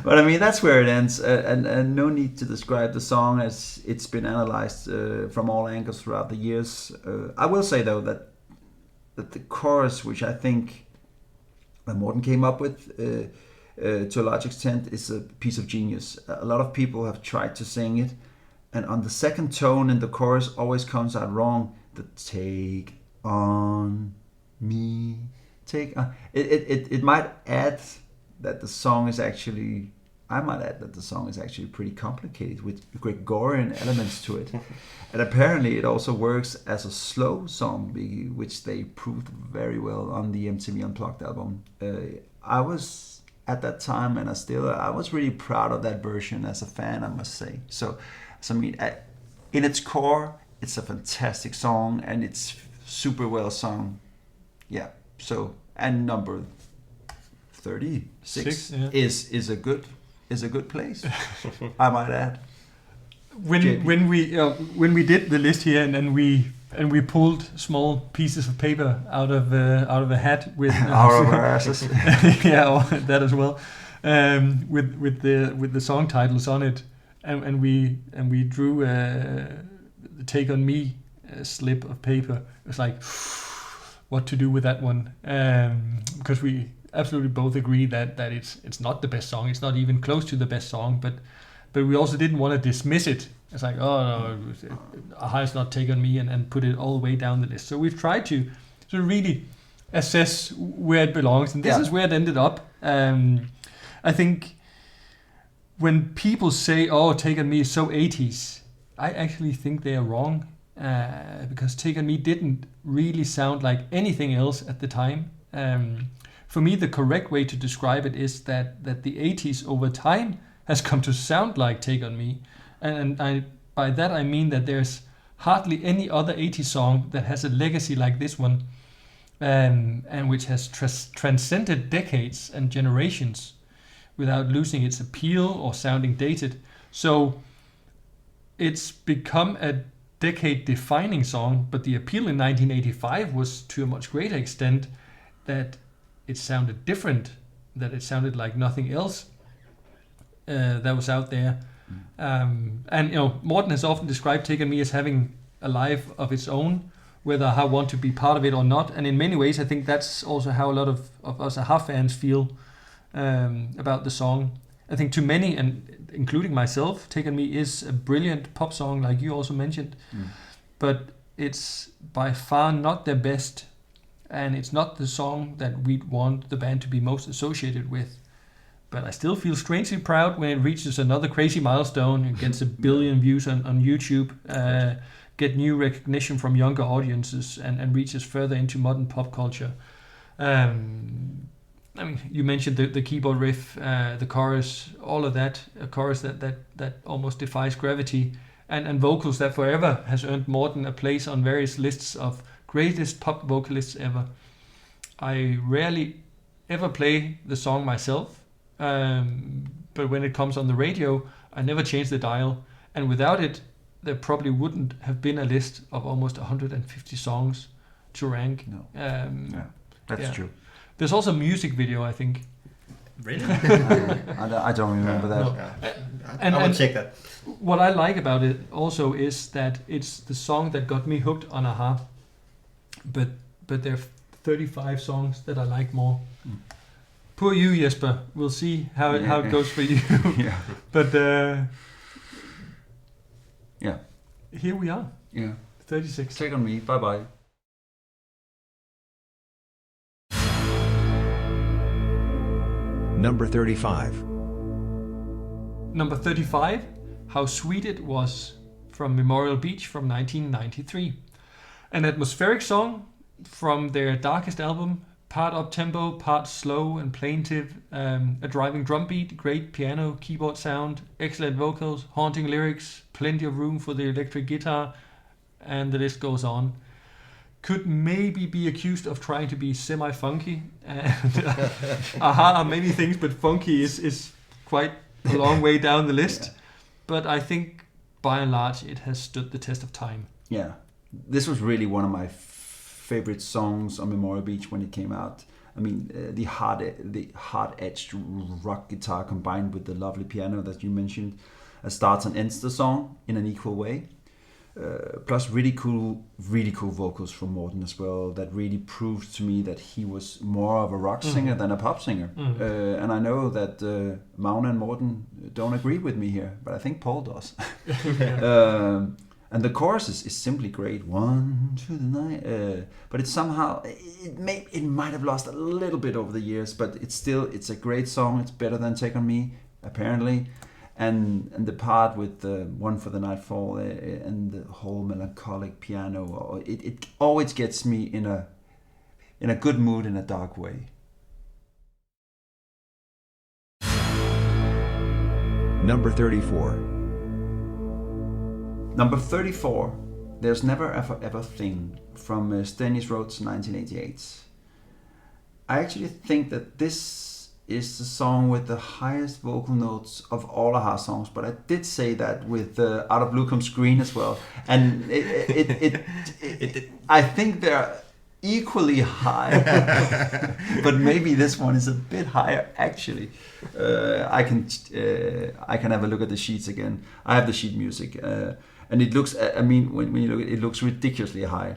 But I mean, that's where it ends. And no need to describe the song as it's been analyzed from all angles throughout the years. I will say, though, that the chorus, which I think Morten came up with to a large extent, is a piece of genius. A lot of people have tried to sing it, and on the second tone in the chorus always comes out wrong. The take on me, take on. It might add that the song is actually, I might add that the song is actually pretty complicated with Gregorian elements to it. And apparently it also works as a slow song, which they proved very well on the MTV Unplugged album. I was at that time, and I was really proud of that version as a fan, I must say. So I mean, in its core, it's a fantastic song, and it's super well sung. Yeah. So, and number 36 is a good place. I might add. When we did the list here, and we pulled small pieces of paper out of a hat with our asses. Yeah, that as well. With the song titles on it, and we drew the Take on Me slip of paper. It was like, what to do with that one? Because we absolutely both agree that it's not the best song. It's not even close to the best song. But we also didn't want to dismiss it. It's like, oh no, Aha is not Take on Me, and put it all the way down the list. So we've tried to really assess where it belongs, and this is where it ended up. I think when people say, "Oh, Take on Me is so 80s," I actually think they are wrong, because Take on Me didn't really sound like anything else at the time. For me, the correct way to describe it is that the 80s over time has come to sound like Take on Me. And by that I mean that there's hardly any other 80s song that has a legacy like this one, and which has transcended decades and generations without losing its appeal or sounding dated. So it's become a decade-defining song, but the appeal in 1985 was to a much greater extent that it sounded different, that it sounded like nothing else that was out there. And Morten has often described Take on Me as having a life of its own, whether I want to be part of it or not. And in many ways, I think that's also how a lot of us Aha fans feel about the song. I think to many, and including myself, Take on Me is a brilliant pop song, like you also mentioned. But it's by far not their best, and it's not the song that we'd want the band to be most associated with. But I still feel strangely proud when it reaches another crazy milestone and gets 1 billion views on YouTube, get new recognition from younger audiences, and reaches further into modern pop culture. I mean, you mentioned the keyboard riff, the chorus, all of that, a chorus that almost defies gravity, and vocals that forever has earned Morten a place on various lists of greatest pop vocalists ever. I rarely ever play the song myself, but when it comes on the radio, I never change the dial, and without it, there probably wouldn't have been a list of almost 150 songs to rank. No. That's true. There's also a music video, I think. Really? I don't remember that. No. I will check that. What I like about it also is that it's the song that got me hooked on Aha, but there are 35 songs that I like more. Poor you, Jesper. We'll see how it goes for you. Yeah. But here we are. Yeah. 36. Take on Me. Bye-bye. Number 35. Number 35, How Sweet It Was, from Memorial Beach from 1993. An atmospheric song from their darkest album, part up-tempo, part slow and plaintive, a driving drum beat, great piano, keyboard sound, excellent vocals, haunting lyrics, plenty of room for the electric guitar, and the list goes on. Could maybe be accused of trying to be semi-funky. And Aha are many things, but funky is quite a long way down the list. But I think, by and large, it has stood the test of time. Yeah, this was really one of my favorite songs on Memorial Beach when it came out. I mean, the hard-edged rock guitar combined with the lovely piano that you mentioned starts and ends the song in an equal way. Plus really cool vocals from Morten as well, that really proved to me that he was more of a rock singer than a pop singer. And I know that Magne and Morten don't agree with me here, but I think Paul does. And the chorus is simply great. 1 to the 9. But it's somehow, it might have lost a little bit over the years, but it's a great song. It's better than Take on Me. apparently. And the part with the One for the Nightfall and the whole melancholic piano, it always gets me in a good mood in a dark way. Number 34. Number 34, There's Never Ever Thing from Steny Road's 1988. I actually think that this is the song with the highest vocal notes of all AHA songs, but I did say that with Out of Blue Comes Green as well, and I think they're equally high, but maybe this one is a bit higher actually. I can have a look at the sheets again. I have the sheet music, and it looks. I mean, when you look at it, it looks ridiculously high,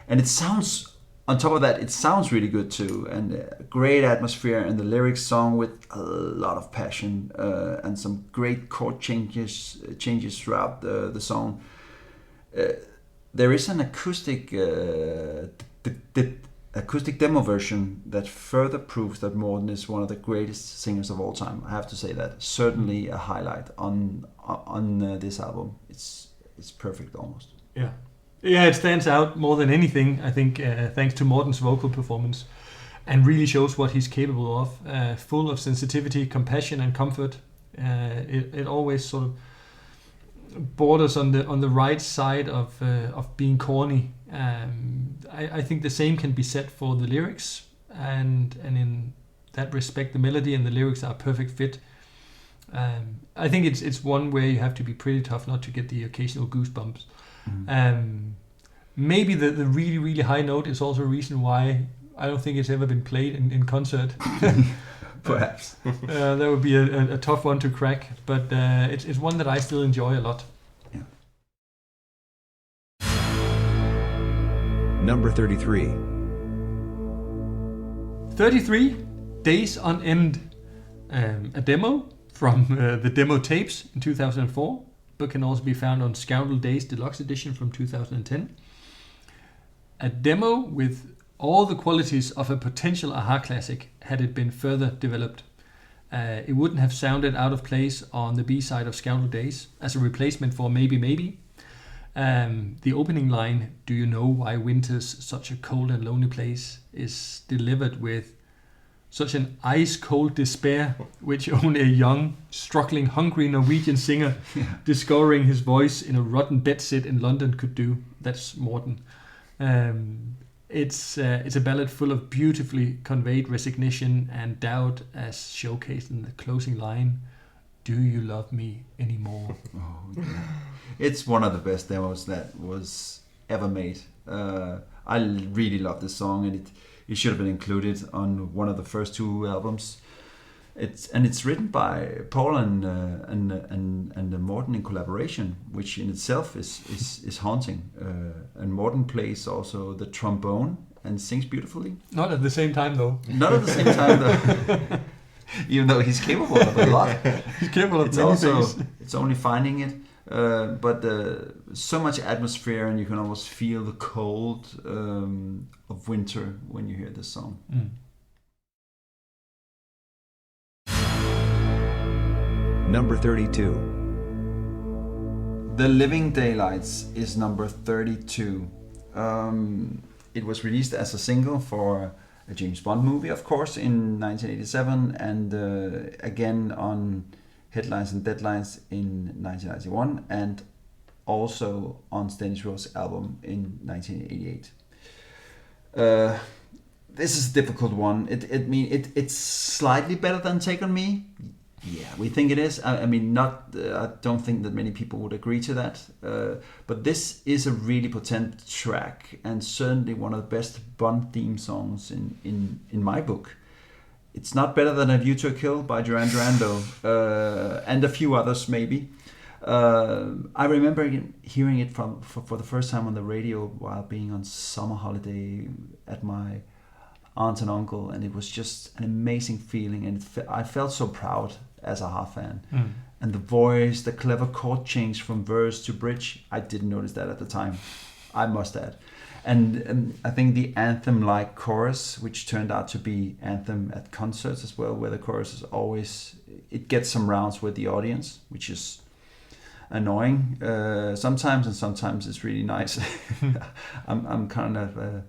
and it sounds. On top of that, it sounds really good too, and great atmosphere, and the lyrics sung with a lot of passion, and some great chord changes throughout the song. There is an acoustic demo version that further proves that Morten is one of the greatest singers of all time. I have to say that. Certainly a highlight on this album. It's perfect almost. Yeah. Yeah, it stands out more than anything, I think, thanks to Morten's vocal performance, and really shows what he's capable of. Full of sensitivity, compassion, and comfort. It always sort of borders on the right side of being corny. I think the same can be said for the lyrics, and in that respect, the melody and the lyrics are a perfect fit. I think it's one where you have to be pretty tough not to get the occasional goosebumps. Maybe the really, really high note is also a reason why I don't think it's ever been played in concert. Perhaps. That would be a tough one to crack, but it's one that I still enjoy a lot. Yeah. Number 33. 33, Days on End. A demo from the demo tapes in 2004. Book can also be found on Scoundrel Days Deluxe Edition from 2010. A demo with all the qualities of a potential AHA classic had it been further developed. It wouldn't have sounded out of place on the B-side of Scoundrel Days as a replacement for Maybe Maybe. The opening line, "Do you know why winter's such a cold and lonely place?" is delivered with such an ice-cold despair, which only a young, struggling, hungry Norwegian singer discovering his voice in a rotten bedsit in London could do. That's Morten. It's a ballad full of beautifully conveyed resignation and doubt, as showcased in the closing line, "Do you love me anymore?" Oh, yeah. It's one of the best demos that was ever made. I really love this song, and it should have been included on one of the first two albums. It's written by Paul and Morten in collaboration, which in itself is haunting. And Morten plays also the trombone and sings beautifully. Not at the same time, though. Not at the same time, though. Even though he's capable of a lot. He's capable of many things. It's only finding it. But so much atmosphere, and you can almost feel the cold of winter when you hear this song. Number 32. The Living Daylights is number 32. It was released as a single for a James Bond movie, of course, in 1987, and again on Headlines and Deadlines in 1991, and also on Steny Road's album in 1988. This is a difficult one. It's slightly better than Take On Me. Yeah, we think it is. I don't think that many people would agree to that. But this is a really potent track, and certainly one of the best Bond theme songs in my book. It's not better than A View to a Kill by Duran Duran, though, and a few others maybe. I remember hearing it for the first time on the radio while being on summer holiday at my aunt and uncle, and it was just an amazing feeling, and I felt so proud as a AHA fan. And the voice, the clever chord change from verse to bridge, I didn't notice that at the time. I must add. And I think the anthem-like chorus, which turned out to be anthem at concerts as well, where the chorus is always, it gets some rounds with the audience, which is annoying sometimes, and sometimes it's really nice. I'm kind of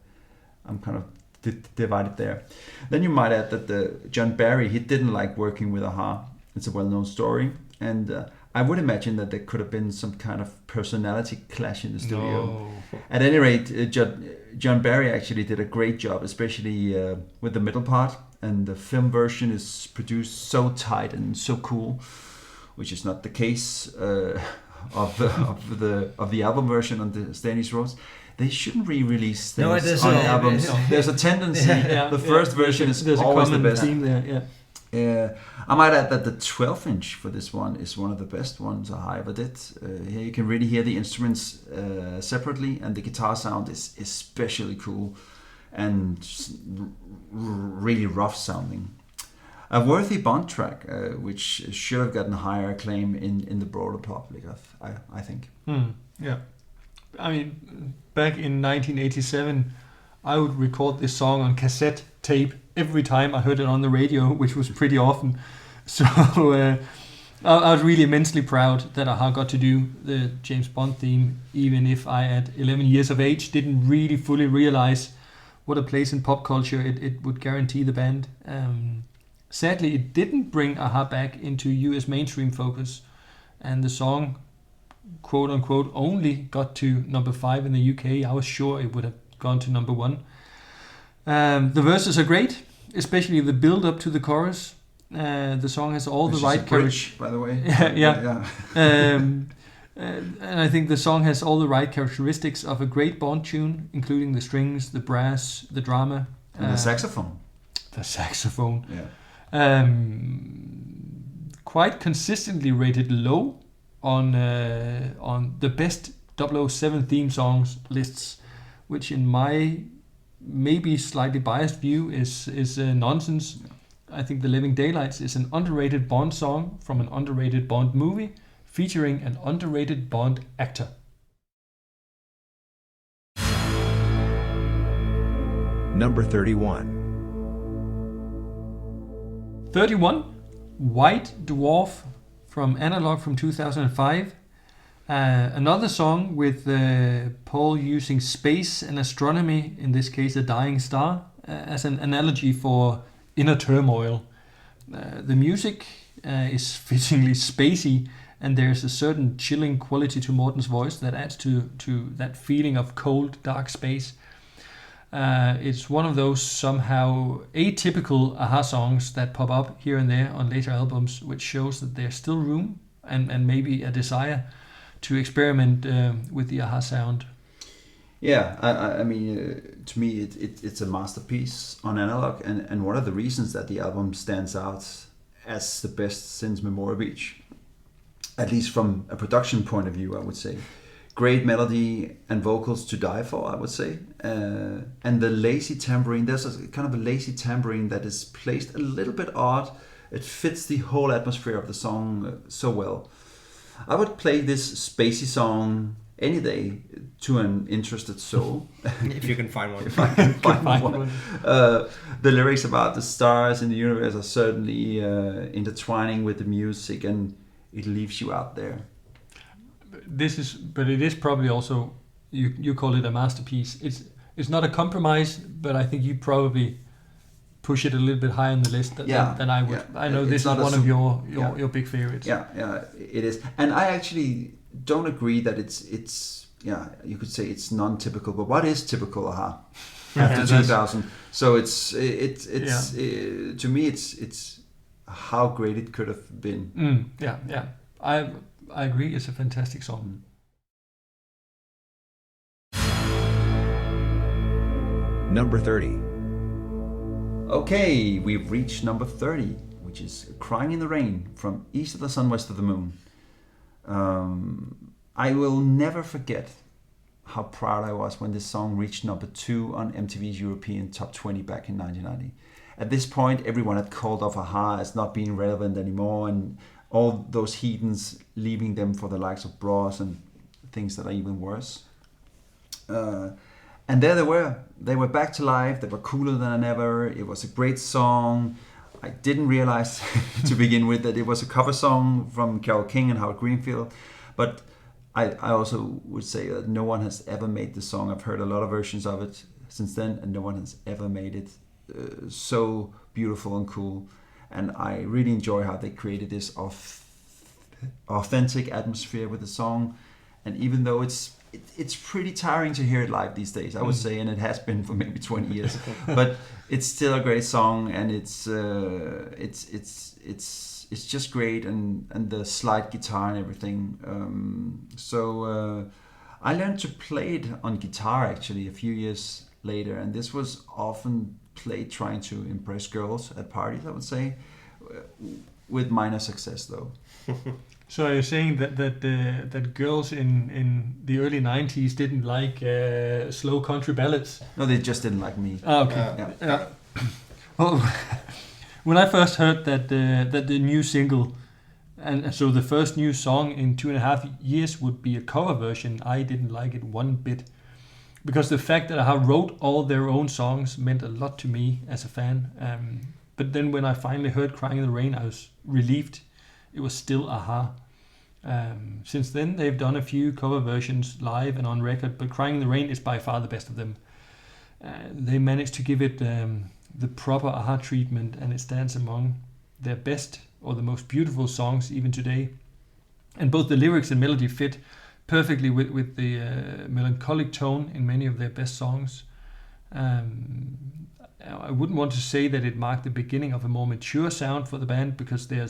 divided there. Then you might add that the John Barry, he didn't like working with a-ha. It's a well-known story, and I would imagine that there could have been some kind of personality clash in the studio. No. At any rate, John Barry actually did a great job, especially with the middle part, and the film version is produced so tight and so cool, which is not the case of the album version on the Stani's Rose. They shouldn't re-release things on albums. No. There's a tendency. The first version is always the best. Theme there, I might add that the 12-inch for this one is one of the best ones I ever did. Here you can really hear the instruments separately, and the guitar sound is especially cool and really rough sounding. A worthy Bond track, which should have gotten higher acclaim in the broader public, I think. Yeah. I mean, back in 1987, I would record this song on cassette tape every time I heard it on the radio, which was pretty often. So I was really immensely proud that a-ha got to do the James Bond theme, even if I, at 11 years of age, didn't really fully realize what a place in pop culture it would guarantee the band. Sadly, it didn't bring a-ha back into US mainstream focus, and the song, quote unquote, only got to number 5 in the UK. I was sure it would have gone to number 1. The verses are great, especially the build up to the chorus. The song has all Which the right characteristics, by the way. yeah. And I think the song has all the right characteristics of a great Bond tune, including the strings, the brass, the drama, And the saxophone. The saxophone. Yeah. Quite consistently rated low on the best 007 theme songs lists, which in my maybe slightly biased view is nonsense. I think The Living Daylights is an underrated Bond song from an underrated Bond movie featuring an underrated Bond actor. Number 31. 31, White Dwarf from Analog from 2005. Another song with Paul using space and astronomy, in this case a dying star, as an analogy for inner turmoil. The music is fittingly spacey, and there's a certain chilling quality to Morten's voice that adds to that feeling of cold, dark space. It's one of those somehow atypical a-ha songs that pop up here and there on later albums, which shows that there's still room and maybe a desire to experiment with the a-ha sound. Yeah, I mean, to me, it's a masterpiece on Analog, and one of the reasons that the album stands out as the best since Memorial Beach, at least from a production point of view, I would say. Great melody and vocals to die for, I would say. And the lazy tambourine, there's a kind of a lazy tambourine that is placed a little bit odd. It fits the whole atmosphere of the song so well. I would play this spacey song any day to an interested soul. If you can find one. If I can find one. The lyrics about the stars in the universe are certainly intertwining with the music, and it leaves you out there. But it is probably also, you call it a masterpiece. It's not a compromise, but I think you probably push it a little bit higher on the list than I would. Yeah. I know this is one of your big favorites. Yeah, it is. And I actually don't agree that it's you could say it's non-typical, but what is typical a-ha after 2000? So it's to me it's how great it could have been. Yeah. I agree, it's a fantastic song. Number 30. Okay, we've reached number 30, which is Crying in the Rain from East of the Sun, West of the Moon. I will never forget how proud I was when this song reached number 2 on MTV's European Top 20 back in 1990. At this point, everyone had called off a-ha as not being relevant anymore, and all those heathens leaving them for the likes of bras and things that are even worse. And there they were back to life. They were cooler than ever. It was a great song. I didn't realize to begin with that it was a cover song from Carole King and Howard Greenfield. But I also would say that no one has ever made the song. I've heard a lot of versions of it since then, and no one has ever made it so beautiful and cool. And I really enjoy how they created this authentic atmosphere with the song. And even though it's pretty tiring to hear it live these days, I would say, and it has been for maybe 20 years. But it's still a great song, and it's just great, and the slide guitar and everything. So I learned to play it on guitar actually a few years later, and this was often played trying to impress girls at parties, I would say, with minor success though. So you're saying that girls in the early 90s didn't like slow country ballads? No, they just didn't like me. Oh, okay. Yeah. Well, when I first heard that the new single, and so the first new song in 2.5 years would be a cover version, I didn't like it one bit. Because the fact that I wrote all their own songs meant a lot to me as a fan. But then when I finally heard Crying in the Rain, I was relieved it was still a-ha. Since then, they've done a few cover versions live and on record, but Crying in the Rain is by far the best of them. They managed to give it the proper a-ha treatment, and it stands among their best or the most beautiful songs even today. And both the lyrics and melody fit perfectly with the melancholic tone in many of their best songs. I wouldn't want to say that it marked the beginning of a more mature sound for the band, because there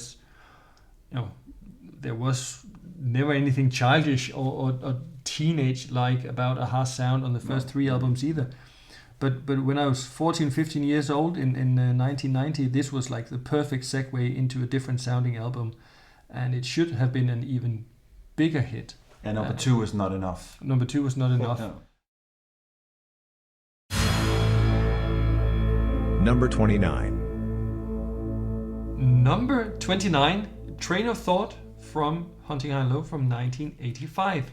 was never anything childish or teenage-like about a-ha sound on the first 3 albums either. But when I was 14, 15 years old in 1990, this was like the perfect segue into a different sounding album, and it should have been an even bigger hit. And number 2 was not enough. Number 2 was not enough. No. Number 29. Number 29, Train of Thought from Hunting High and Low from 1985.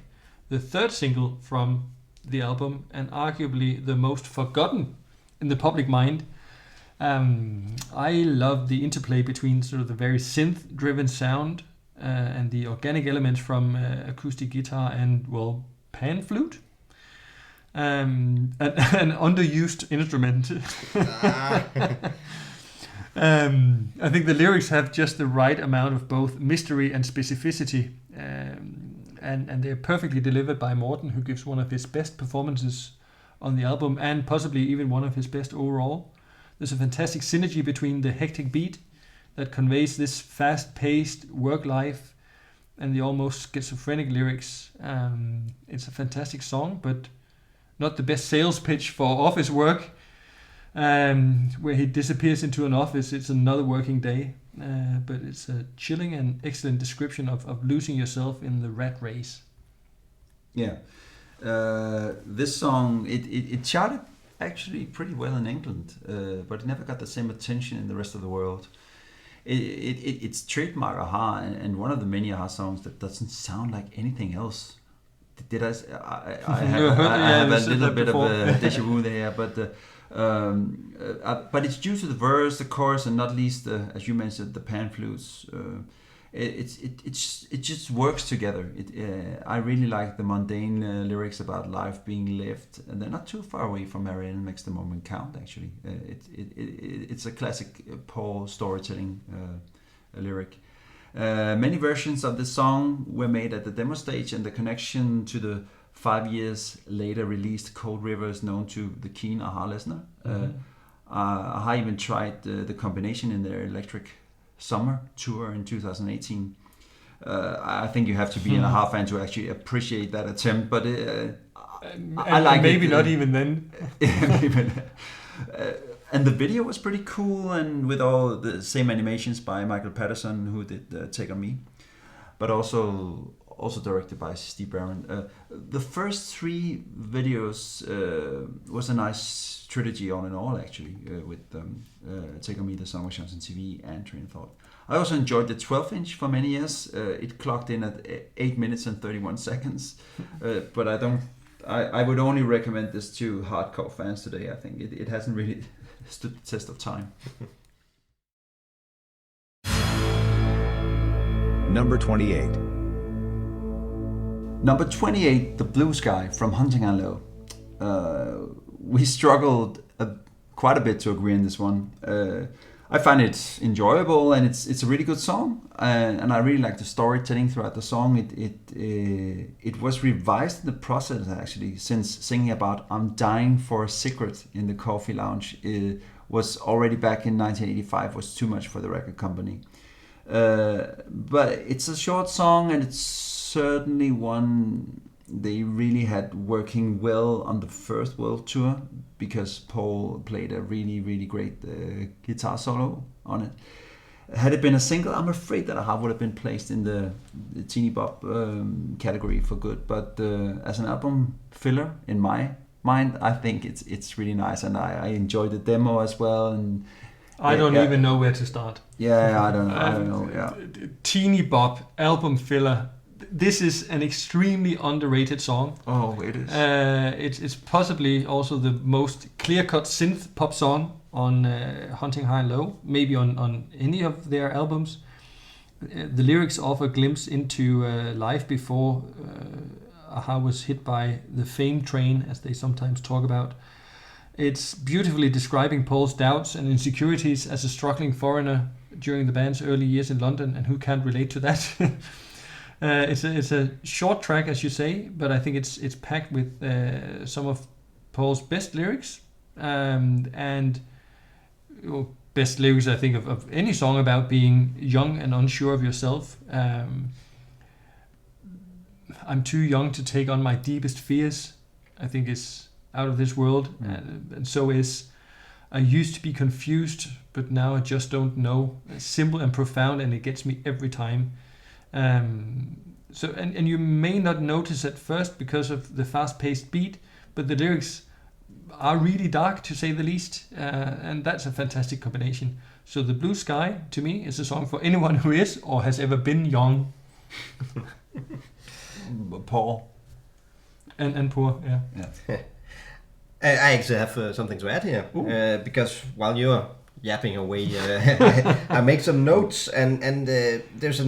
The third single from the album, and arguably the most forgotten in the public mind. I love the interplay between sort of the very synth-driven sound and the organic elements from acoustic guitar and, well, pan flute. An underused instrument. I think the lyrics have just the right amount of both mystery and specificity, and they're perfectly delivered by Morten, who gives one of his best performances on the album, and possibly even one of his best overall. There's a fantastic synergy between the hectic beat that conveys this fast-paced work life and the almost schizophrenic lyrics. It's a fantastic song, but not the best sales pitch for office work. Where he disappears into an office, it's another working day. But it's a chilling and excellent description of losing yourself in the rat race. Yeah. This song, it charted actually pretty well in England, but it never got the same attention in the rest of the world. It's trademark a-ha, and one of the many a-ha songs that doesn't sound like anything else. Did I have a little bit of a déjà vu there, but it's due to the verse, the chorus, and not least, as you mentioned, the pan flutes. It just works together. I really like the mundane lyrics about life being lived, and they're not too far away from Marianne Makes the Moment Count. Actually, it's a classic Paul storytelling lyric. Many versions of the song were made at the demo stage, and the connection to the 5 years later released Cold River is known to the keen a-ha listener. a-ha even tried the combination in their Electric Summer tour in 2018. I think you have to be an a-ha fan to actually appreciate that attempt, but I like maybe it. Not even then. And the video was pretty cool, and with all the same animations by Michael Patterson, who did Take On Me, but also directed by Steve Barron. The first 3 videos was a nice trilogy all in all, actually, with Take On Me, The Song Was Shown on TV, and Train of Thought. I also enjoyed the 12-inch for many years. It clocked in at 8 minutes and 31 seconds, but I I would only recommend this to hardcore fans today. I think it hasn't really stood the test of time. Number 28. Number 28, The Blue Sky from Hunting High Low. We struggled quite a bit to agree on this one. I find it enjoyable, and it's a really good song, and I really like the storytelling throughout the song. It was revised in the process actually, since singing about "I'm dying for a cigarette" in the coffee lounge was already back in 1985 was too much for the record company. But it's a short song, and it's certainly one they really had working well on the first world tour, because Paul played a really, really great guitar solo on it. Had it been a single, I'm afraid that AHA would have been placed in the teeny bop category for good. But as an album filler, in my mind, I think it's really nice, and I enjoyed the demo as well. And I don't even know where to start. Yeah, I don't know. Yeah, teeny bop album filler. This is an extremely underrated song. Oh, it is. It's possibly also the most clear-cut synth pop song on Hunting High and Low, maybe on any of their albums. The lyrics offer a glimpse into life before AHA was hit by the fame train, as they sometimes talk about. It's beautifully describing Paul's doubts and insecurities as a struggling foreigner during the band's early years in London, and who can't relate to that? It's a short track, as you say, but I think it's packed with some of Paul's best lyrics, and best lyrics, I think, of any song about being young and unsure of yourself. I'm too young to take on my deepest fears, I think is out of this world, and so is I used to be confused, but now I just don't know. It's simple and profound, and it gets me every time. So you may not notice at first because of the fast-paced beat, but the lyrics are really dark, to say the least, and that's a fantastic combination. So The Blue Sky, to me, is a song for anyone who is or has ever been young. Paul. And poor, yeah. I actually have something to add here, because while you're yapping away, I make some notes, and there's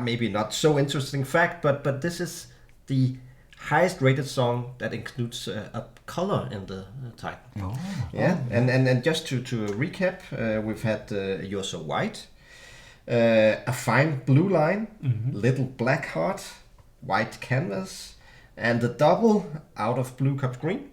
maybe not so interesting fact, but this is the highest rated song that includes a color in the title. Oh. Yeah, and just to recap, we've had You're So White, A Fine Blue Line, Little Black Heart, White Canvas, and the double Out of Blue Cups Green,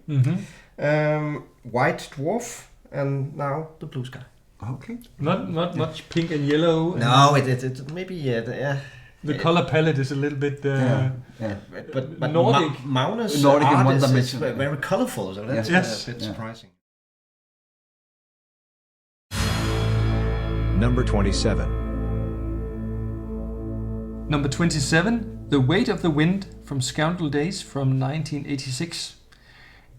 White Dwarf, and now The Blue Sky. Okay. Not much pink and yellow. No, it maybe yeah. The color palette is a little bit But Nordic. Magnus' Nordic in art one is dimension. very colorful, so that's Yes. a bit surprising. Number 27. Number 27, The Weight of the Wind from Scoundrel Days from 1986.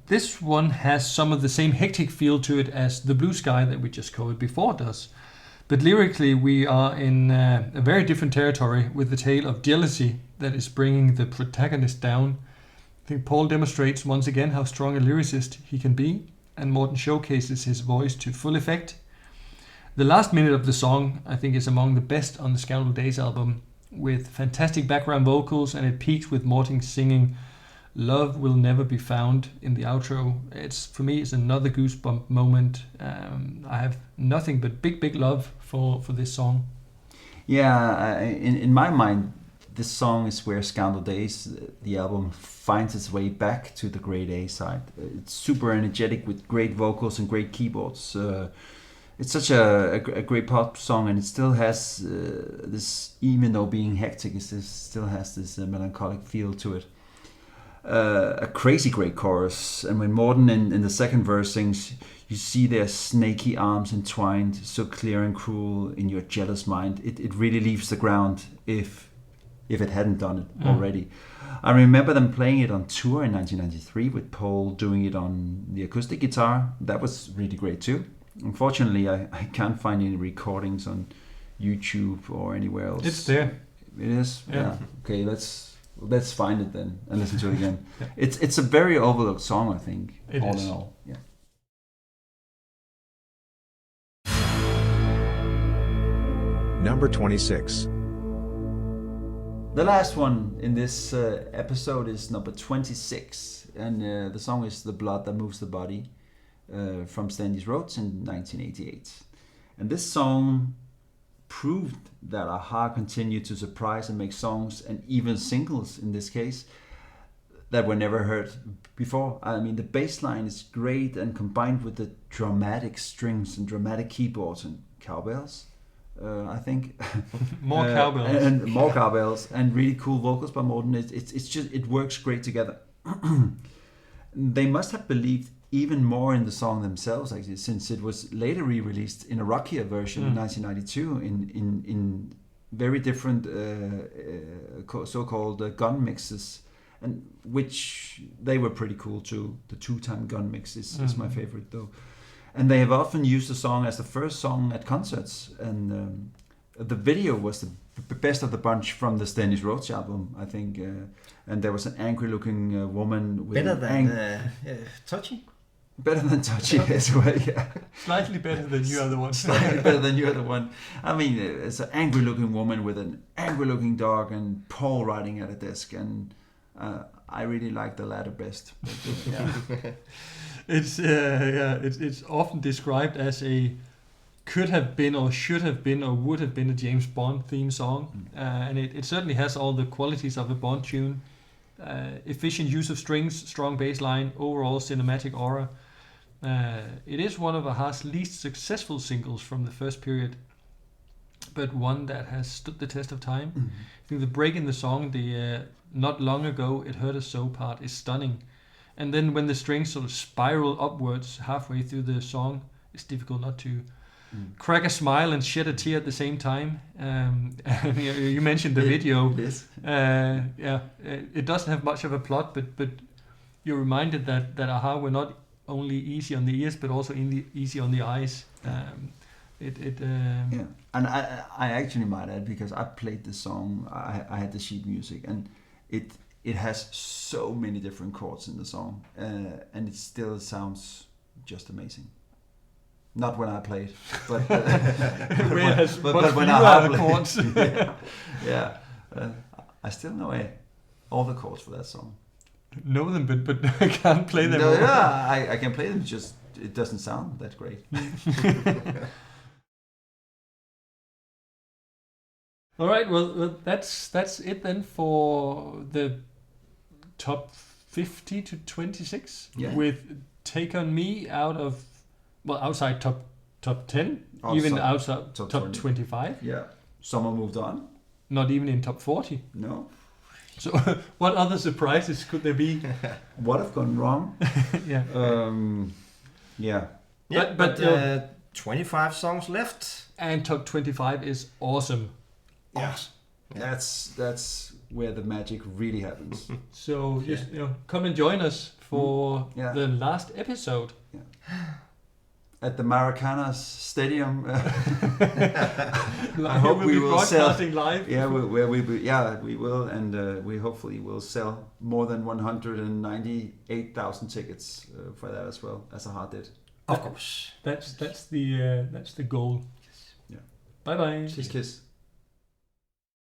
This one has some of the same hectic feel to it as The Blue Sky that we just covered before does. But lyrically, we are in a very different territory with the tale of jealousy that is bringing the protagonist down. I think Paul demonstrates once again how strong a lyricist he can be, and Morten showcases his voice to full effect. The last minute of the song, I think, is among the best on the Scoundrel Days album, with fantastic background vocals, and it peaks with Morten singing "Love Will Never Be Found" in the outro. For me, it's another goosebump moment. I have nothing but big love for this song. Yeah, in my mind, this song is where Scoundrel Days, the album, finds its way back to the grade A side. It's super energetic with great vocals and great keyboards. It's such a great pop song, and it still has this, even though being hectic, it still has this melancholic feel to it. A crazy great chorus, and when Morten in the second verse sings, you see their snaky arms entwined, so clear and cruel in your jealous mind. It really leaves the ground if it hadn't done it already. I remember them playing it on tour in 1993 with Paul doing it on the acoustic guitar. That was really great too. Unfortunately, I can't find any recordings on YouTube or anywhere else. It's there. It is? Yeah. Okay, let's let's find it then and listen to it again. It's a very overlooked song, I think. It all is. in all, yeah. Number 26. The last one in this episode is number 26, and the song is "The Blood That Moves the Body" from Standish Roads in 1988. And this song proved that a-ha continued to surprise and make songs, and even singles in this case, that were never heard before. I mean, the bass line is great, and combined with the dramatic strings and dramatic keyboards and cowbells, I think More cowbells. and more cowbells, and really cool vocals by Morten. It's just, it works great together. They must have believed even more in the song themselves, actually, since it was later re-released in a rockier version in 1992 in very different so-called gun mixes, and which they were pretty cool too. The 2-time gun mix is my favorite though. And they have often used the song as the first song at concerts, and the video was the best of the bunch from the Standish Roads album, I think. And there was an angry-looking woman with Better than Touchy? better than Touchy as well. Yeah, Slightly better than you are the one. slightly better than you are the one. I mean, it's an angry-looking woman with an angry-looking dog, and Paul writing at a desk, and I really like the latter best. But, yeah. It's often described as a could have been or should have been or would have been a James Bond theme song, and it certainly has all the qualities of a Bond tune. Efficient use of strings, strong bass line, overall cinematic aura. It is one of a-ha's least successful singles from the first period, but one that has stood the test of time. I think the break in the song, the "Not Long Ago It Hurt Us So" part, is stunning. And then when the strings sort of spiral upwards halfway through the song, it's difficult not to crack a smile and shed a tear at the same time. You mentioned the video. It is. It doesn't have much of a plot, but you're reminded that a-ha were not only easy on the ears, but also easy on the eyes. Yeah, and I actually might add, because I played the song, I had the sheet music, and it has so many different chords in the song, and it still sounds just amazing. Not when I play it, but but when I play it. Yeah. I still know all the chords for that song. Know them, but I can't play them. No, yeah, I can play them. Just it doesn't sound that great. All right, well that's it then for the top 50 to 26, with "Take on Me" outside top 10, even outside top 25. Yeah, Someone Moved On. Not even in top 40. No. So what other surprises could there be? What have gone wrong? Yeah. Yeah. Yeah, but 25 songs left. And top 25 is awesome. Yes. That's where the magic really happens. So just come and join us for the last episode. Yeah. At the Maracana's Stadium. I hope we will sell live. Yeah, we will, and we hopefully will sell more than 198,000 tickets for that as well, as a-ha did. Of course. That's the goal. Yeah. Bye bye. Kiss.